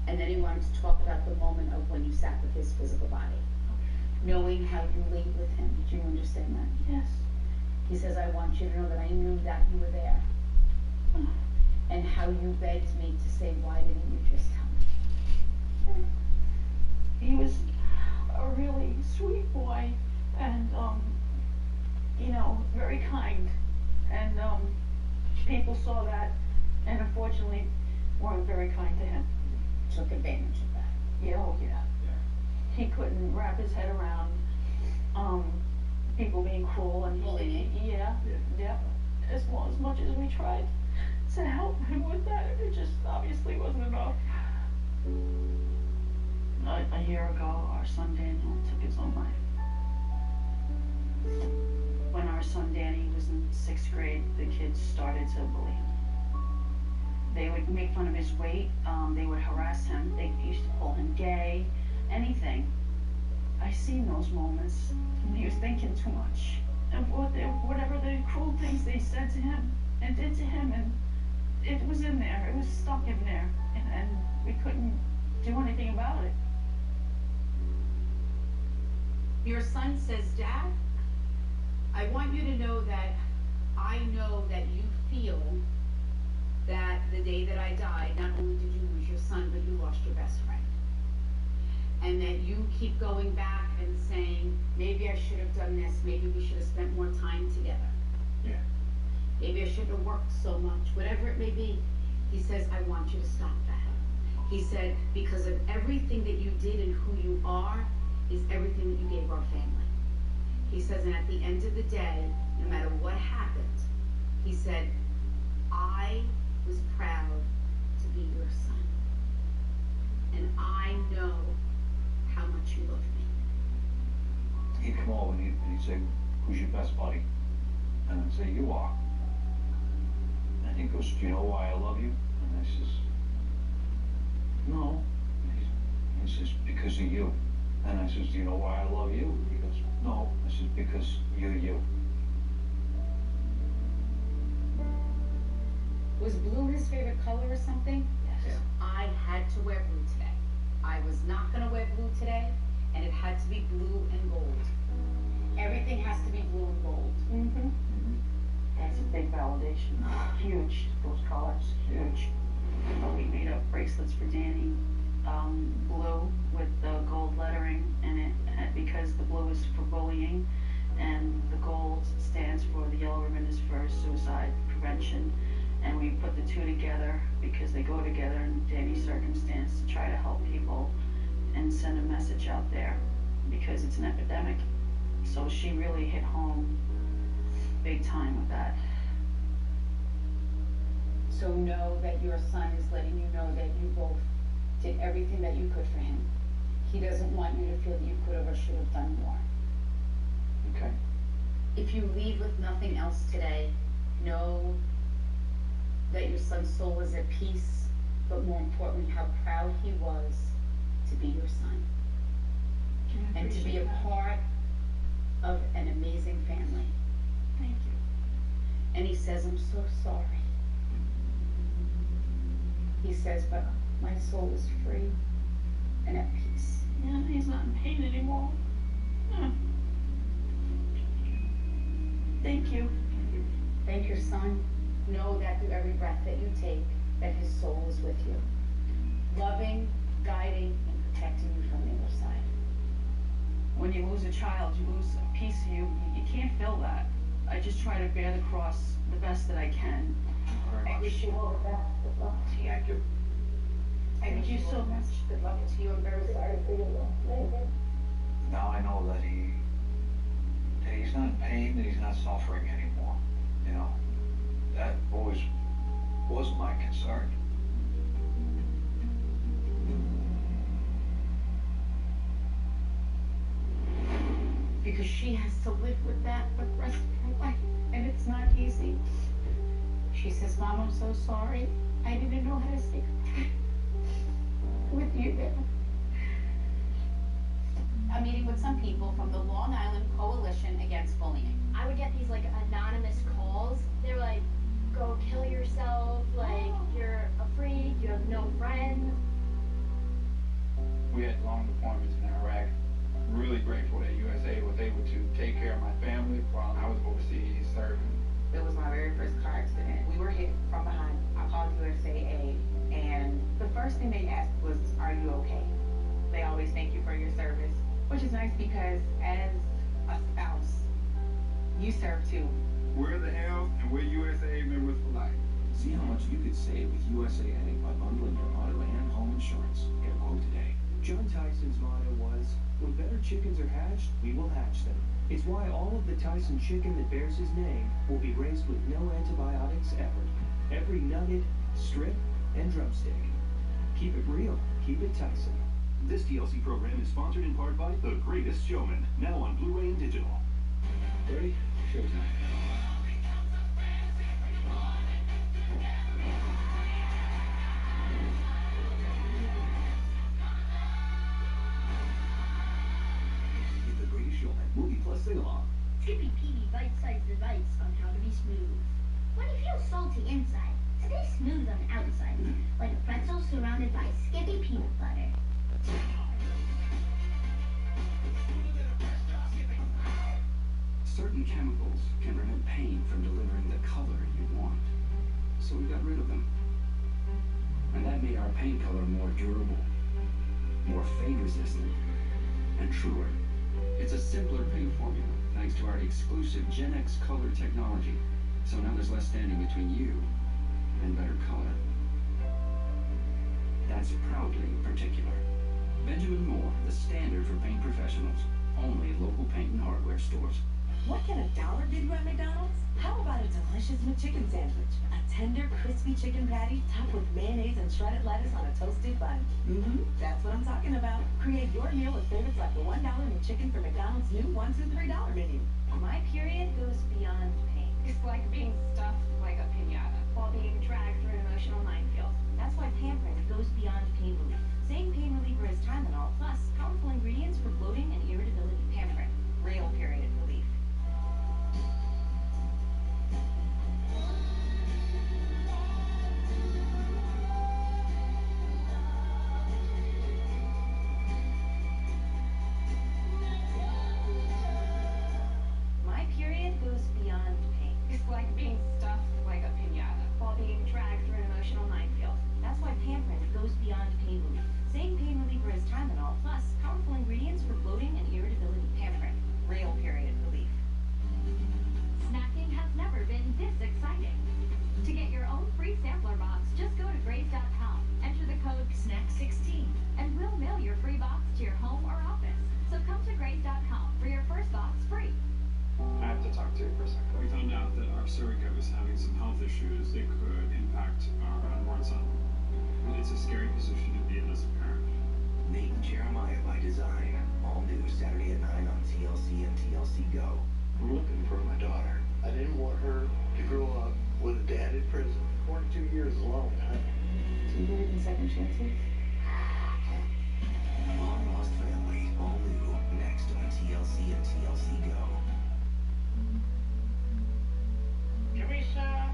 And then he wanted to talk about the moment of when you sat with his physical body. Knowing how you laid with him. Did you understand that? Yes. He says, I want you to know that I knew that you were there. And how you begged me to say, why didn't you just tell me? He was a really sweet boy and, you know, very kind. And people saw that and unfortunately weren't very kind to him. Took advantage of that. Yeah, oh yeah. He couldn't wrap his head around people being cruel and bullying. Yeah. As much as we tried to help him with that, it just obviously wasn't enough. A year ago, our son Daniel took his own life. When our son Danny was in 6th grade, the kids started to bully him. They would make fun of his weight, they would harass him, they used to call him gay, anything. I seen those moments when he was thinking too much. And whatever the cruel things they said to him and did to him, and it was in there, it was stuck in there, and we couldn't do anything about it. Your son says, Dad, I want you to know that I know that you feel that the day that I died, not only did you lose your son, but you lost your best friend. And that you keep going back and saying, maybe I should have done this, maybe we should have spent more time together. Yeah. Maybe I shouldn't have worked so much, whatever it may be. He says, I want you to stop that. He said, because of everything that you did and who you are, is everything that you gave our family. He says, and at the end of the day, no matter what happened, he said, I was proud to be your son. And I know how much you love me. He'd come over and he'd say, who's your best buddy? And I'd say, you are. And he goes, do you know why I love you? And I says, no. And he says, because of you. And I says, do you know why I love you? He goes, no. I says, because you're you. Was blue his favorite color or something? Yes. I had to wear blue today. I was not going to wear blue today, and it had to be blue and gold. Everything has to be blue and gold. Mm-hmm. That's a big validation. Huge. Those colors, huge. We made up bracelets for Danny, blue with the gold lettering in it, because the blue is for bullying, and the gold stands for, the yellow ribbon is for suicide prevention. And we put the two together because they go together in Danny's circumstance to try to help people and send a message out there because it's an epidemic. So she really hit home big time with that. So know that your son is letting you know that you both did everything that you could for him. He doesn't want you to feel that you could have or should have done more. Okay. If you leave with nothing else today, know that your son's soul is at peace, but more importantly, how proud he was to be your son. And to be a part of an amazing family. Thank you. And he says, I'm so sorry. He says, but my soul is free and at peace. Yeah, he's not in pain anymore. Yeah. Thank you. Thank your son. Know that through every breath that you take, that his soul is with you. Loving, guiding, and protecting you from the other side. When you lose a child, you lose a piece of you. You can't fill that. I just try to bear the cross the best that I can. I wish you all the best. Good luck to you. Thank you. Thank you so much. Good luck to you. I'm very sorry for your loss. Now I know that he's not in pain, that he's not suffering anymore. You know, that always was my concern. Because she has to live with that for the rest of her life, and it's not easy. She says, Mom, I'm so sorry. I didn't know how to say goodbye with you there. I'm meeting with some people from the Long Island Coalition Against Bullying. I would get these like anonymous calls. They're like, go kill yourself, like you're a freak, you have no friends. We had long deployments in Iraq. Really grateful that USA was able to take care of my family while I was overseas serving. It was my very first car accident. We were hit from behind. I called USAA, and the first thing they asked was, are you okay? They always thank you for your service, which is nice because as a spouse, you serve too. We're the health and we're USA members for life. See how much you could save with USAA by bundling your auto and home insurance. Get a quote today. John Tyson's motto was, when better chickens are hatched, we will hatch them. It's why all of the Tyson chicken that bears his name will be raised with no antibiotics ever. Every nugget, strip, and drumstick. Keep it real. Keep it Tyson. This TLC program is sponsored in part by The Greatest Showman, now on Blu-ray and digital. Ready? Showtime. The Greatest Showman Movie Plus Sing-Along. Tippy Peedy bite-sized advice on how to be smooth. When you feel salty inside, stay smooth on the outside, like a pretzel surrounded by Skippy peanut butter. Certain chemicals can prevent pain from delivering the color you want. So we got rid of them. And that made our paint color more durable, more fade-resistant, and truer. It's a simpler paint formula, thanks to our exclusive Gen X color technology. So now there's less standing between you and better color. That's proudly particular. Benjamin Moore, the standard for paint professionals. Only at local paint and hardware stores. What can $1 get you at McDonald's? How about a delicious McChicken sandwich? A tender, crispy chicken patty topped with mayonnaise and shredded lettuce on a toasted bun. That's what I'm talking about. Create your meal with favorites like the $1 McChicken for McDonald's new $1, $2, $3 menu. My period goes beyond pain. It's like being stuffed like a piñata while being dragged through an emotional minefield. That's why Pamprin goes beyond pain relief. Same pain reliever as Tylenol, plus powerful ingredients for bloating and irritability. Pamprin, real period relief. My period goes beyond pain. It's like being stuffed like a piñata while being dragged through an emotional minefield. That's why Pamprin goes beyond pain relief. Same pain reliever as Tylenol, plus powerful ingredients for bloating and irritability. Pamprin, real period relief. Snacking has never been this exciting. To get your own free sampler box, just go to Graze.com, enter the code SNACK16, and we'll mail your free box to your home or office. So come to Graze.com for your first box free. I have to talk to you for a second. We found out that our surrogate was having some health issues that could impact our unborn son. It's a scary position to be in as a parent. Nate and Jeremiah by Design. All new Saturday at 9 on TLC and TLC Go. I'm looking for my daughter. I didn't want her to grow up with a dad in prison. 42 years is a long time. Do you believe in second chances? Long Lost Family. All new. Next on TLC and TLC Go. Teresa?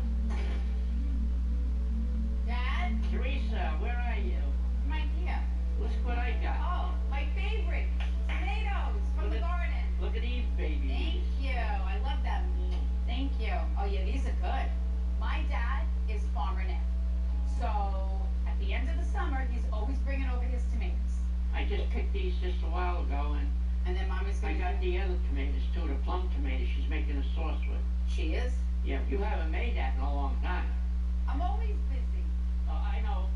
Dad? Teresa, where are you? I'm right here. Look what I got. Oh, my favorite. Tomatoes from the garden. Look at these babies. Thank you. I love that meat. Thank you. Oh yeah, these are good. My dad is Farmer Nick. So at the end of the summer, he's always bringing over his tomatoes. I just picked these just a while ago, And then Mommy's I gonna. got the other tomatoes too, the plum tomatoes she's making a sauce with. She is. Yeah, you haven't made that in a long time. I'm always busy. Oh, I know.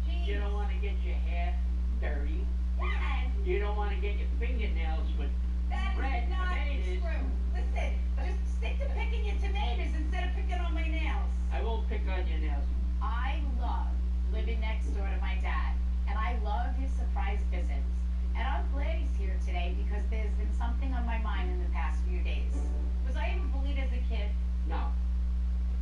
Jeez. You don't want to get your hair dirty. Dad. You don't want to get your fingernails with That red is not tomatoes. true. Listen, just stick to picking your tomatoes instead of picking on my nails. I won't pick on your nails. I love living next door to my dad, and I love his surprise visits. And I'm glad he's here today because there's been something on my mind in the past few days. Was I ever bullied as a kid? No.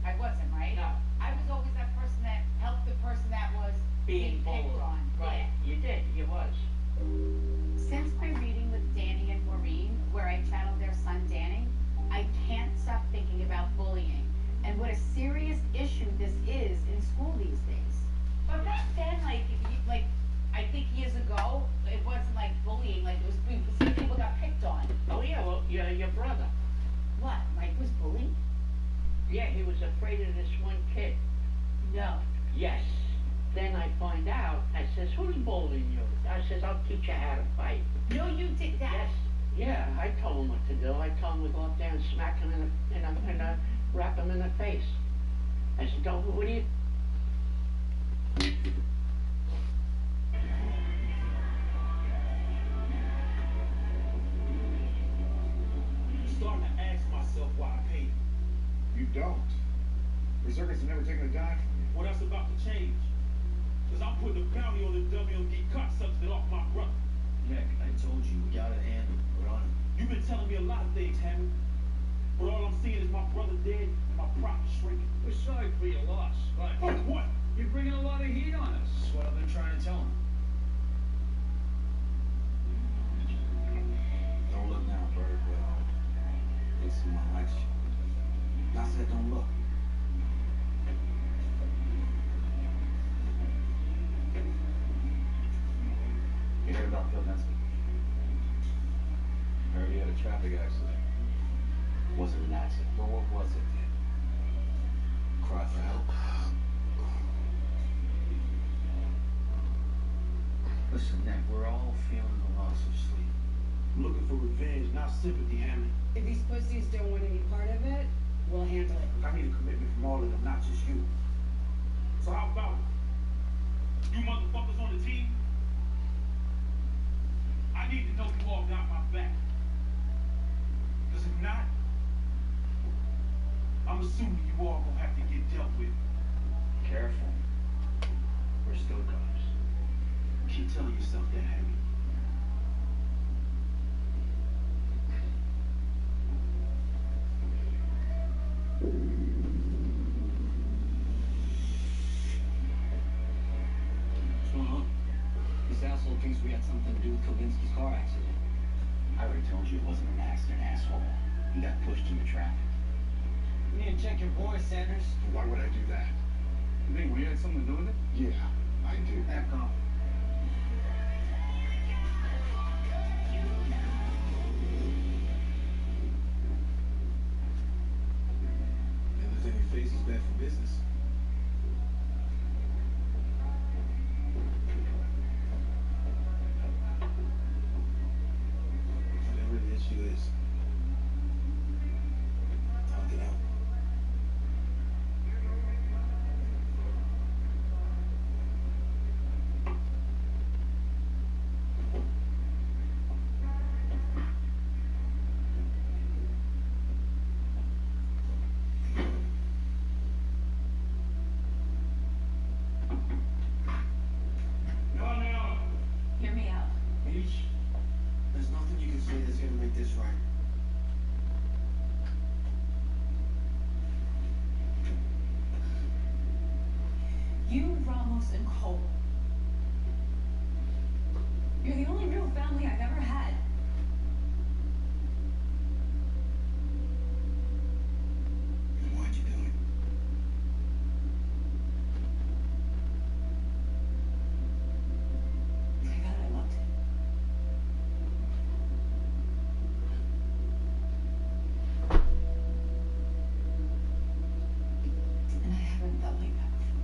I wasn't, right? No. I was always that person that helped the person that was Being picked bullied. on. Right. You did. You was. Since my reading with Danny and Maureen, where I channeled their son Danny, I can't stop thinking about bullying and what a serious issue this is in school these days. But back then, like I think years ago, it wasn't like bullying, like it was people got picked on. Oh yeah. Well, your brother. What? Mike was bullied? Yeah, he was afraid of this one kid. No. Yes. Then I find out. I says, "Who's bullying you?" I says, "I'll teach you how to fight." No, you did that. Yes. Yeah, I told him what to do. I told him to go up there and smack him and wrap him in the face. I said, "Don't. What do you?" Starting to ask myself why I paid. You don't. Berserkers have never taken a dime from you. Well, that's about to change. Because I'm putting a bounty on the WMD cocksuckers that off my brother. Nick, I told you, we gotta handle it. We're on it. You've been telling me a lot of things, Hammond. But all I'm seeing is my brother dead and my profit shrinking. We're sorry for your loss, but What? you're bringing a lot of heat on us. That's what I've been trying to tell him. Don't look now, Bird. It's my election. I said don't look. You heard about Phil Nensky? Heard he had a traffic accident. Wasn't an accident. Well, what was it then? Cry for help. Listen, Nick, we're all feeling the loss of sleep. I'm looking for revenge, not sympathy, Hammond. If these pussies don't want any part of it, we'll handle it. I need a commitment from all of them, not just you. So how about it? You motherfuckers on the team? I need to know you all got my back. Because if not, I'm assuming you all gonna have to get dealt with. Careful. We're still cops. Keep telling yourself that, Hammond. What's going on? This asshole thinks we had something to do with Kalinski's car accident. I already told you it wasn't an accident, asshole. He got pushed into traffic. You need to check your voice, Sanders. Why would I do that? You think we had something to do with it? Yeah, I do. Back off. Everything you face is bad for business. Whatever the issue is, talk it out. Cole. You're the only real family I've ever had. Then why'd you do it? I thought I loved it. And I haven't felt like that before.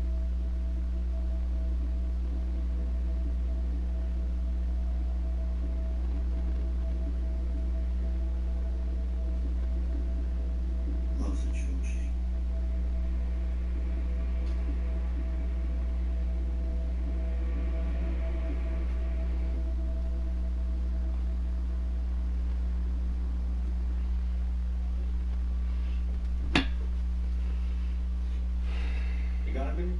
Love's a true shame. You got a minute?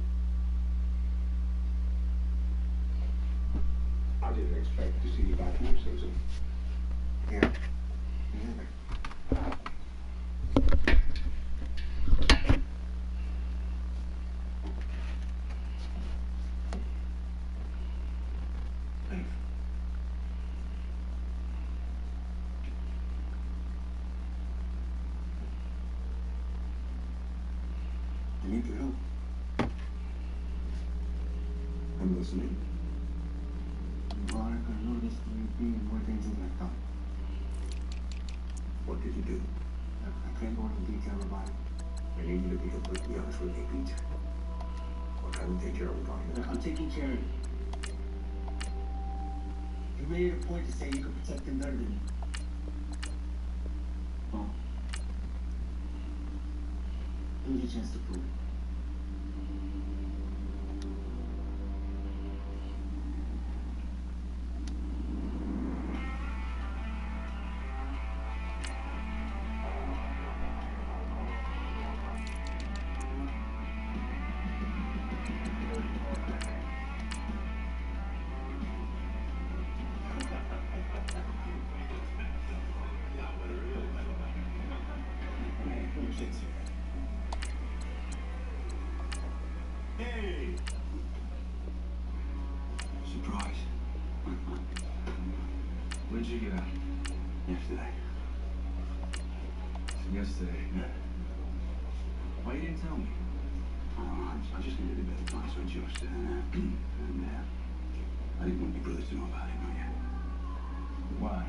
I didn't expect to see you back here so soon. Yeah. You need the help. I'm listening. Veronica noticed you being more dangerous than I thought. What did you do? I can't go into detail about it. I need you to be completely honest with me, Pete. What kind of take care of it? I'm taking care of it. You made it a point to say you could protect him better than me. Oh. Here's your chance to prove it. Hey! Surprise. When'd you get out? Yesterday. Yesterday. Yeah. Why you didn't tell me? I just needed a bit of time to adjust, and I didn't want your brothers to know about it, not yet. Why?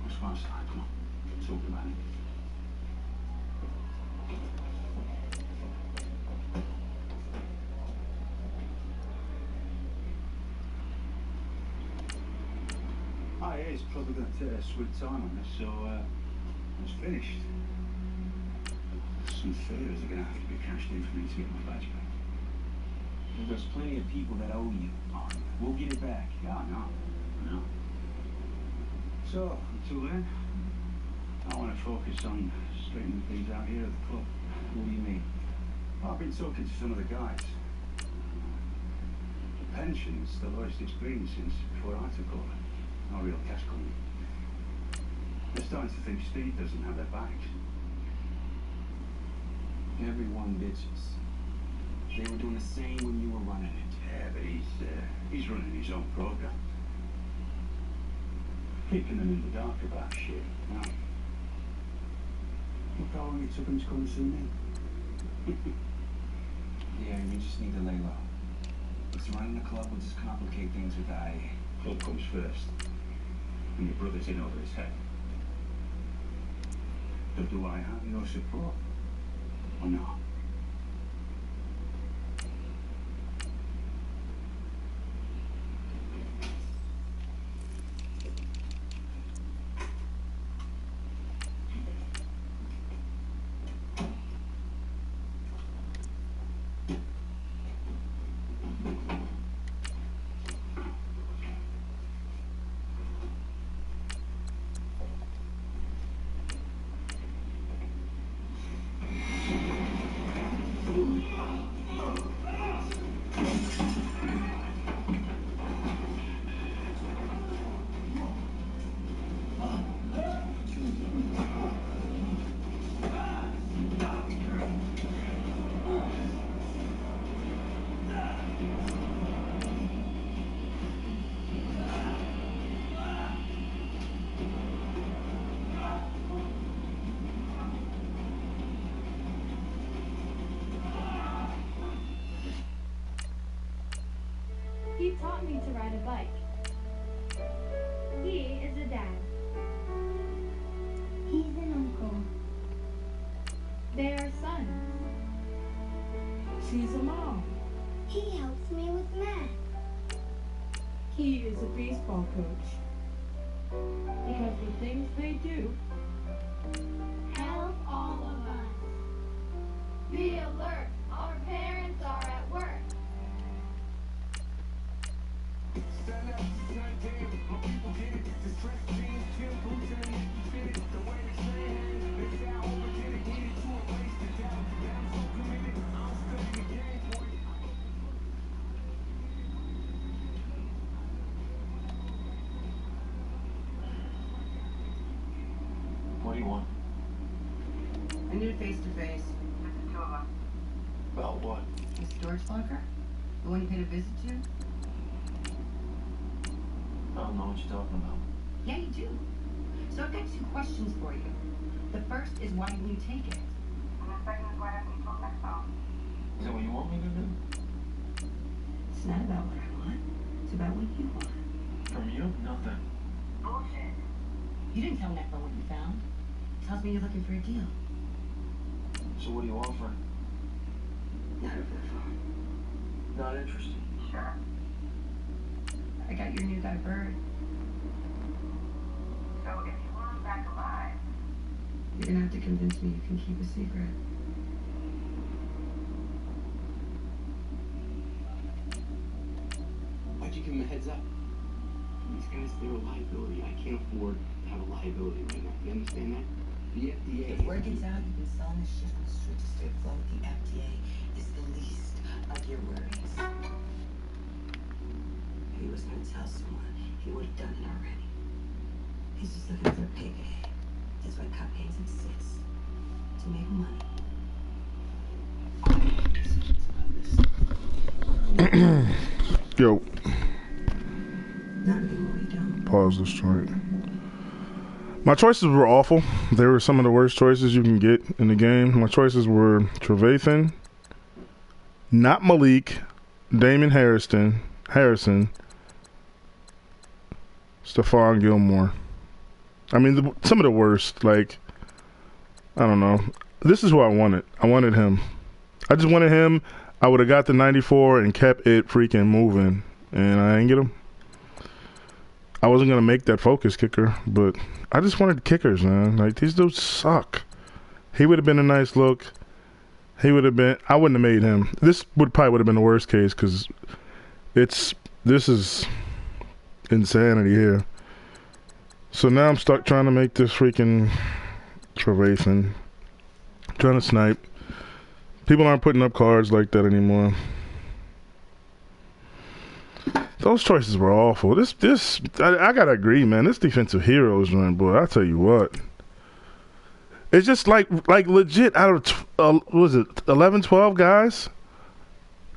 Let's go outside, come on. Talk about it. He's probably going to take a sweet time on this, so it's finished. Some favors are going to have to be cashed in for me to get my badge back. Well, there's plenty of people that owe you. We'll get it back. Yeah, I know. So, until then, I want to focus on straightening things out here at the club. What do you mean? I've been talking to some of the guys. The pension's the lowest it's been since before I took over. No real cash coming. They're starting to think Steve doesn't have their backs. Everyone bitches. They were doing the same when you were running it. Yeah, but he's running his own program. Keeping them in the dark about shit. Now, look how long it took him to come and see me. Yeah, you just need to lay low. Because running the club will just complicate things with the IA. Club comes first. And your brother's in over his head. So do I have your support? Or not? taught me to ride a bike. He is a dad. He's an uncle. They are sons. She's a mom. He helps me with math. He is a baseball coach. Because the things they do help all of us. Be alert. Our parents are at work. What do you want? I need a face-to-face. About what? The storage locker? The one you paid a visit to? I don't know what you're talking about. Yeah, you do. So I've got two questions for you. The first is why didn't you take it? And the second is why didn't you talk my phone? Is that what you want me to do? It's not about what I want. It's about what you want. From you? Nothing. Bullshit. You didn't tell Necro what you found. It tells me you're looking for a deal. So what are you offering? Not over the phone. Not interested. Sure. I got your new guy, Bird. So if you want him back alive, you're gonna have to convince me you can keep a secret. Why'd you give him a heads up? These guys, they're a liability. I can't afford to have a liability right now. You understand that? The FDA. If word gets out you've been selling this shit on the street to stay afloat, the FDA is the least of your worries. If he was gonna tell someone, he would have done it already. He's just looking for a payday. That's why Cupcakes exists. To make money. Yo. Pause this joint. My choices were awful. They were some of the worst choices you can get in the game. My choices were Trevathan, not Malik, Damon Harrison, Stephon Gilmore. I mean, some of the worst. Like, I don't know. This is who I wanted. I wanted him. I just wanted him. I would have got the 94 and kept it freaking moving. And I didn't get him. I wasn't going to make that focus kicker, but I just wanted kickers, man. Like, these dudes suck. He would have been a nice look. I wouldn't have made him. This probably would have been the worst case because this is insanity here. So now I'm stuck trying to make this freaking Trevathan. Trying to snipe. People aren't putting up cards like that anymore. Those choices were awful. I gotta agree, man. This defensive heroes run, boy. I tell you what. It's just like legit out of, was it 11, 12 guys?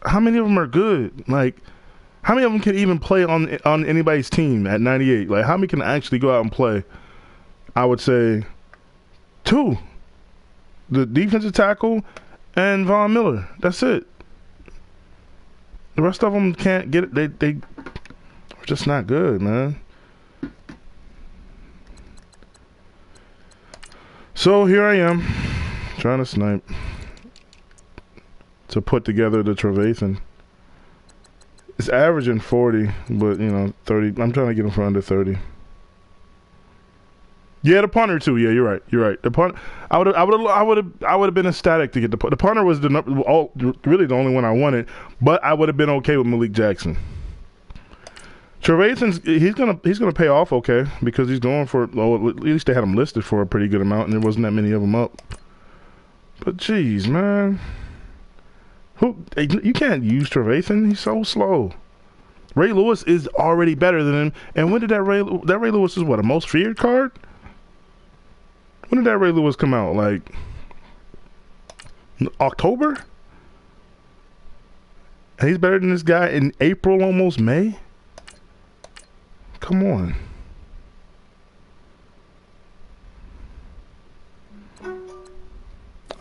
How many of them are good? Like, how many of them can even play on anybody's team at 98? Like, how many can actually go out and play? I would say 2. The defensive tackle and Von Miller. That's it. The rest of them can't get it. They are just not good, man. So here I am, trying to snipe to put together the Trevathan. It's averaging 40, but 30. I'm trying to get him for under 30. Yeah, the punter too. Yeah, you're right. The punter. I would have been ecstatic to get the punter. The punter was really the only one I wanted, but I would have been okay with Malik Jackson. Trevathan's he's gonna pay off okay because he's going for at least they had him listed for a pretty good amount and there wasn't that many of them up. But jeez, man, you can't use Trevathan. He's so slow. Ray Lewis is already better than him. And when did that Ray Lewis is what, a most feared card? When did that Ray Lewis come out? Like October? And he's better than this guy in April, almost May? Come on.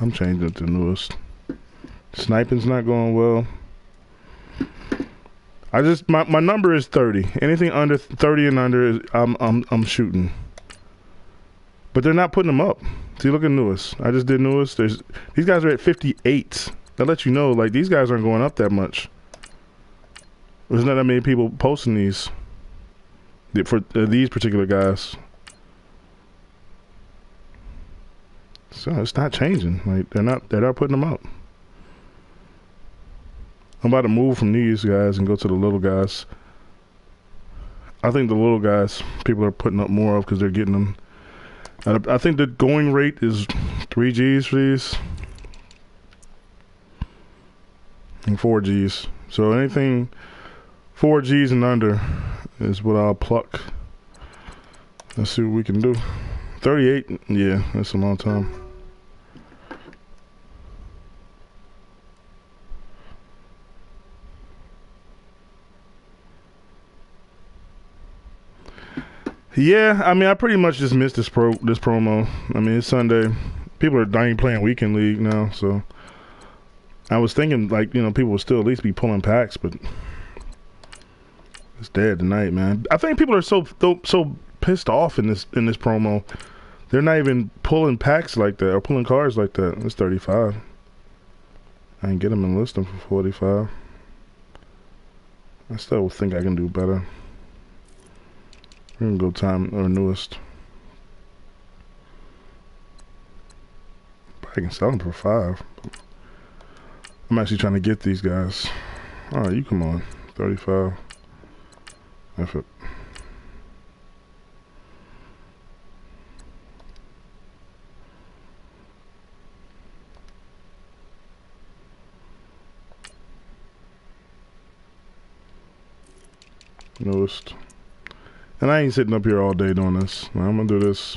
I'm changing it to newest. Sniping's not going well. my number is 30. Anything under 30 and under is I'm shooting. But they're not putting them up. See, look at newest. I just did newest. These guys are at 58. That lets you know, like, these guys aren't going up that much. There's not that many people posting these for these particular guys. So it's not changing. Like, they're not putting them up. I'm about to move from these guys and go to the little guys. I think the little guys people are putting up more of because they're getting them. I think the going rate is 3 Gs for these and 4 Gs. So anything 4 Gs and under is what I'll pluck. Let's see what we can do. 38, yeah, that's a long time. Yeah, I mean, I pretty much just missed this promo. I mean, it's Sunday. People are dying playing weekend league now, so I was thinking, like, you know, people would still at least be pulling packs, but it's dead tonight, man. I think people are so pissed off in this promo. They're not even pulling packs like that or pulling cards like that. It's 35. I can get them and list them for 45. I still think I can do better. We're gonna go time or newest. I can sell them for 5. I'm actually trying to get these guys. Alright, you come on. 35. F it. Newest. And I ain't sitting up here all day doing this. I'm gonna do this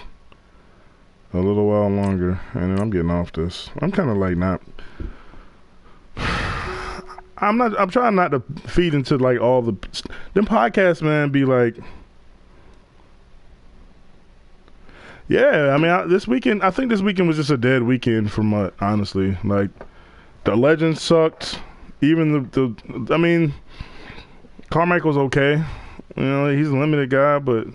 a little while longer, and then I'm getting off this. I'm kind of like not. I'm trying not to feed into like all them podcasts, man. Be like, yeah. I mean, this weekend. I think this weekend was just a dead weekend for Mutt. Honestly, like the Legends sucked. Even I mean, Carmichael's okay. You know, he's a limited guy, but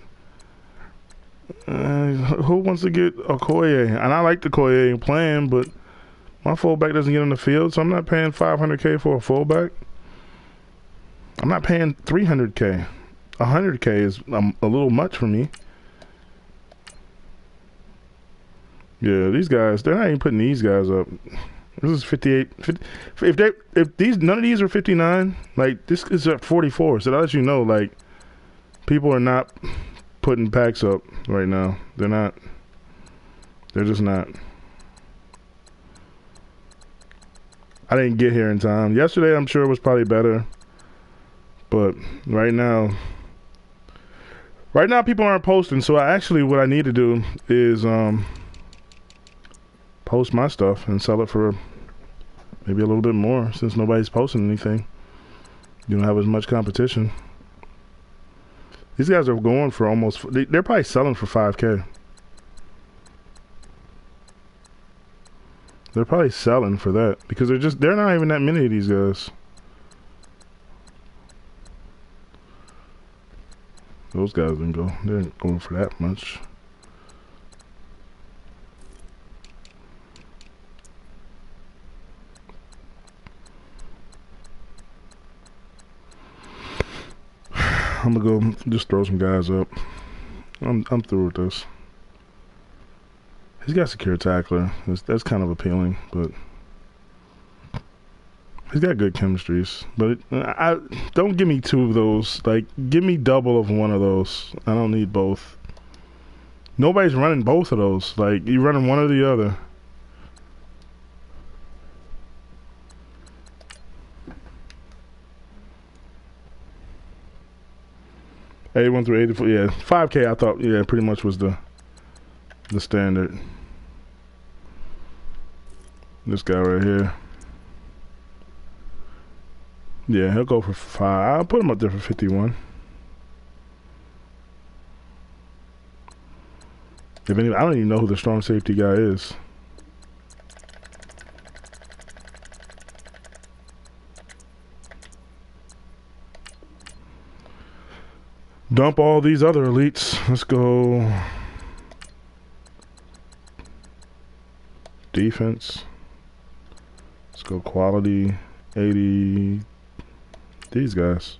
who wants to get Okoye? And I like the Okoye playing, but my fullback doesn't get on the field, so I'm not paying $500K for a fullback. I'm not paying $300K. $100K is a little much for me. Yeah, these guys, they're not even putting these guys up. This is 58. If none of these are 59, like this is at 44. So that lets you know, like, people are not putting packs up right now. They're not. They're just not. I didn't get here in time. Yesterday, I'm sure it was probably better. But right now people aren't posting. So what I need to do is post my stuff and sell it for maybe a little bit more, since nobody's posting anything. You don't have as much competition. These guys are going for almost. They're probably selling for $5K. They're probably selling for that because they're not even that many of these guys. Those guys didn't go. They didn't go for that much. I'm gonna go just throw some guys up. I'm through with this. He's got secure tackler. That's kind of appealing, but he's got good chemistries. But don't give me 2 of those. Like, give me double of one of those. I don't need both. Nobody's running both of those. Like, you're running one or the other. $81 through $84, yeah, $5K. I thought, yeah, pretty much was the standard. This guy right here, yeah, he'll go for 5. I'll put him up there for 51. If any, I don't even know who the strong safety guy is. dump all these other elites. Let's go defense. Let's go quality 80. These guys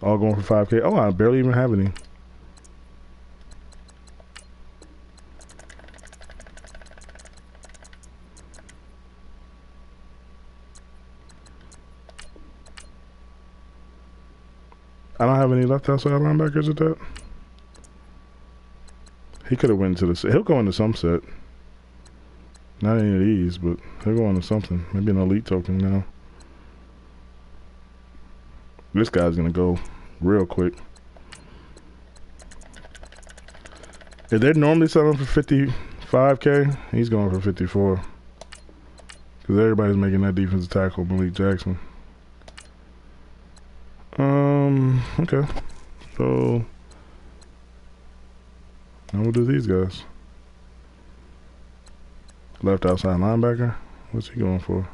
all going for 5K. Oh, I barely even have any. I don't have any left outside linebackers at that. He could have went to the... He'll go into some set. Not any of these, but he'll go into something. Maybe an elite token now. This guy's going to go real quick. If they're normally selling for 55K, he's going for 54. Because everybody's making that defensive tackle, Malik Jackson. Okay. So now we'll do these guys. Left outside linebacker. What's he going for?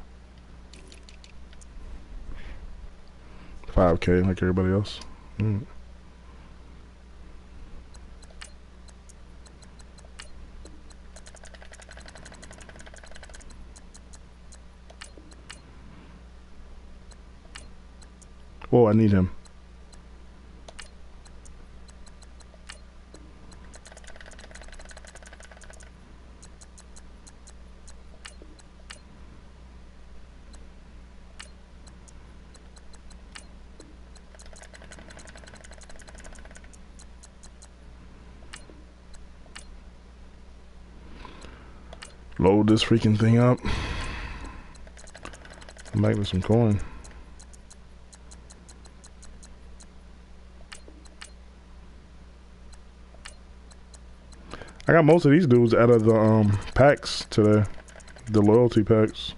5K like everybody else. Whoa, I need him. Load this freaking thing up. I'm back with some coin. I got most of these dudes out of the packs today, the loyalty packs.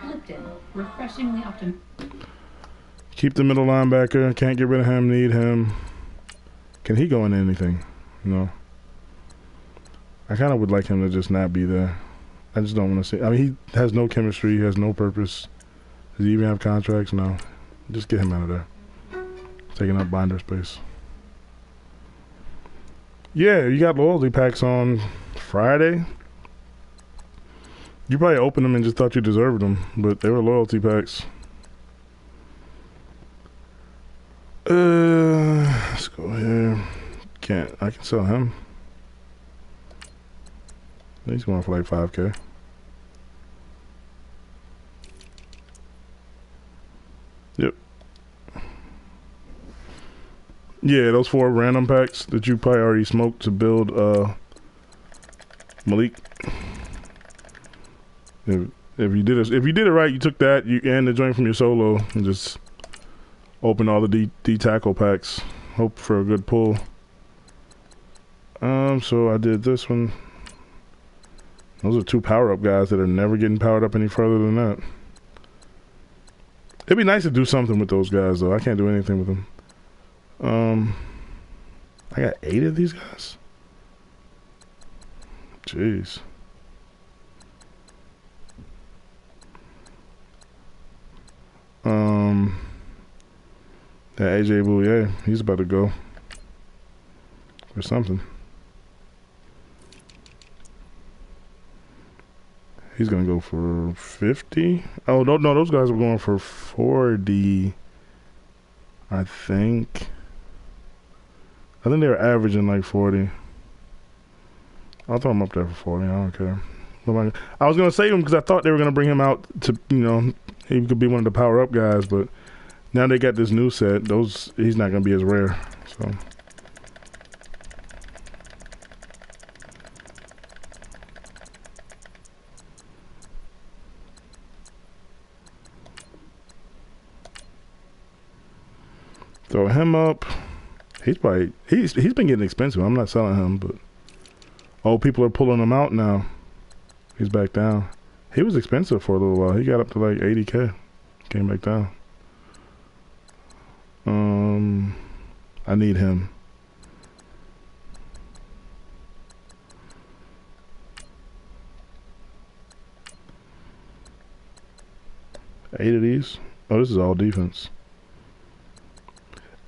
Lipton, refreshingly optimistic. Keep the middle linebacker. Can't get rid of him. Need him. Can he go into anything? No. I kind of would like him to just not be there. I just don't want to see. I mean, he has no chemistry. He has no purpose. Does he even have contracts? No. Just get him out of there. Taking up binder space. Yeah, you got loyalty packs on Friday. You probably opened them and just thought you deserved them, but they were loyalty packs. Let's go here. I can sell him. He's going for like 5K. Yep. Yeah, those 4 random packs that you probably already smoked to build Malik. If you did it right, you took that and the joint from your solo and just opened all the D tackle packs. Hope for a good pull. So I did this one. Those are 2 power-up guys that are never getting powered up any further than that. It'd be nice to do something with those guys, though. I can't do anything with them. I got 8 of these guys? Jeez. That AJ Bouye, he's about to go. Or something. He's gonna go for 50. Oh no, those guys were going for 40. I think they were averaging like 40. I'll throw him up there for 40. I don't care. I was gonna save him because I thought they were gonna bring him out to, he could be one of the power up guys, but now they got this new set. He's not gonna be as rare. So. Throw him up. He's been getting expensive. I'm not selling him, but people are pulling him out now. He's back down. He was expensive for a little while. He got up to like 80K. Came back down. I need him. 8 of these. Oh, this is all defense.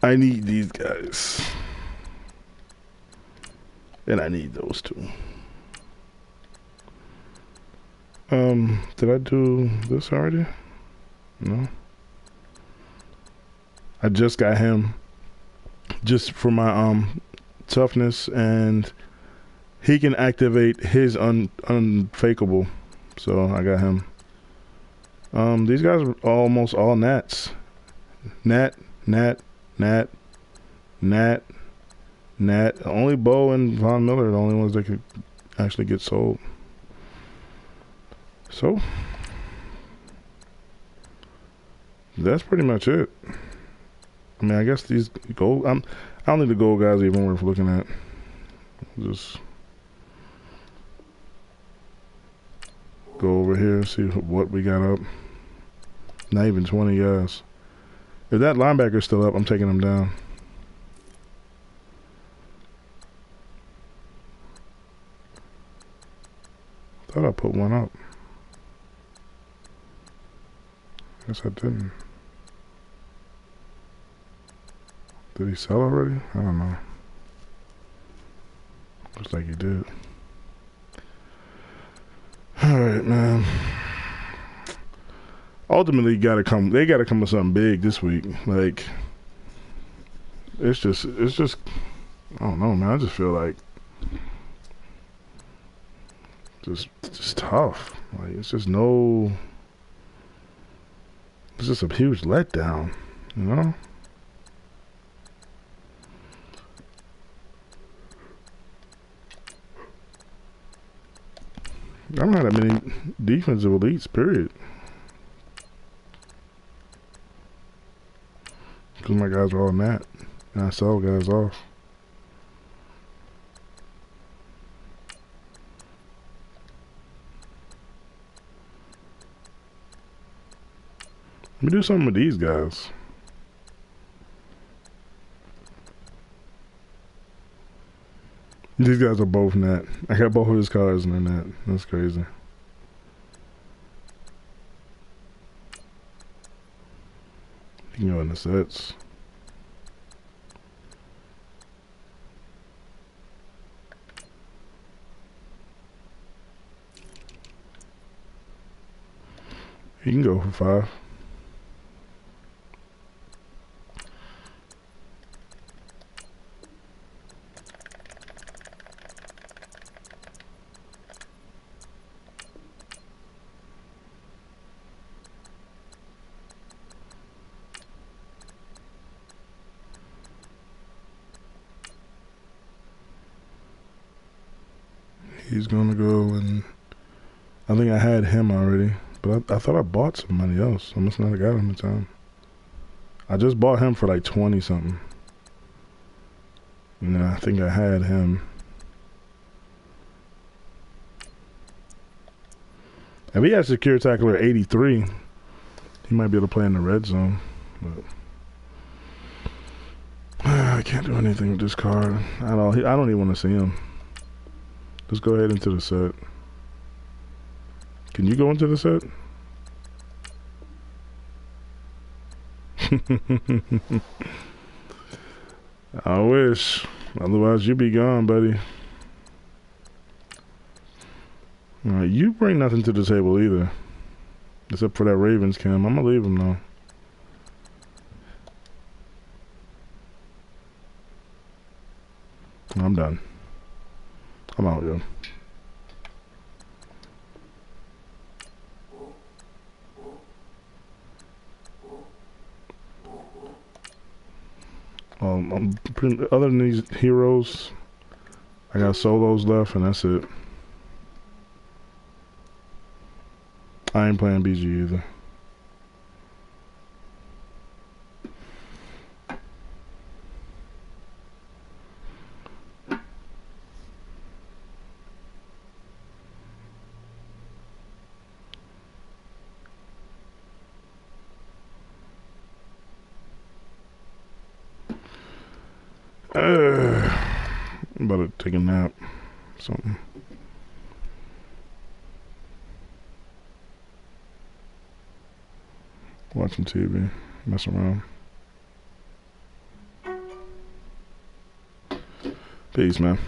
I need these guys. And I need those two. Did I do this already? No. I just got him just for my toughness, and he can activate his unfakeable. So I got him. These guys are almost all nats. Nat. Only Bo and Von Miller are the only ones that could actually get sold. So that's pretty much it. I mean, I guess these gold. I don't think the gold guys are even worth looking at. Just go over here and see what we got up. Not even 20 guys. If that linebacker's still up, I'm taking him down. Thought I put one up. Guess I didn't. Did he sell already? I don't know. Looks like he did. Alright, man. Ultimately, they gotta come with something big this week. Like, it's just, I don't know, man. I just feel like just tough. Like, it's just a huge letdown, you know? I don't have that many defensive elites, period. Because my guys are all nat, and I sell guys off. Let me do something with these guys. These guys are both nat. I got both of his cards in the net. That's crazy. You can go in the sets. You can go for 5. He's gonna go, and I think I had him already, but I thought I bought somebody else. I must not have got him in time. I just bought him for like 20 something. And then I think I had him. If he has Secure Tackler 83, he might be able to play in the red zone. But I can't do anything with this card. I don't even want to see him. Let's go ahead into the set. Can you go into the set? I wish. Otherwise, you'd be gone, buddy. Alright, you bring nothing to the table either. Except for that Ravens cam. I'm gonna leave him though. I'm done. I'm out, yo. Other than these heroes, I got solos left, and that's it. I ain't playing BG either. I'm about to take a nap. Something. Watching TV. Mess around. Peace, man.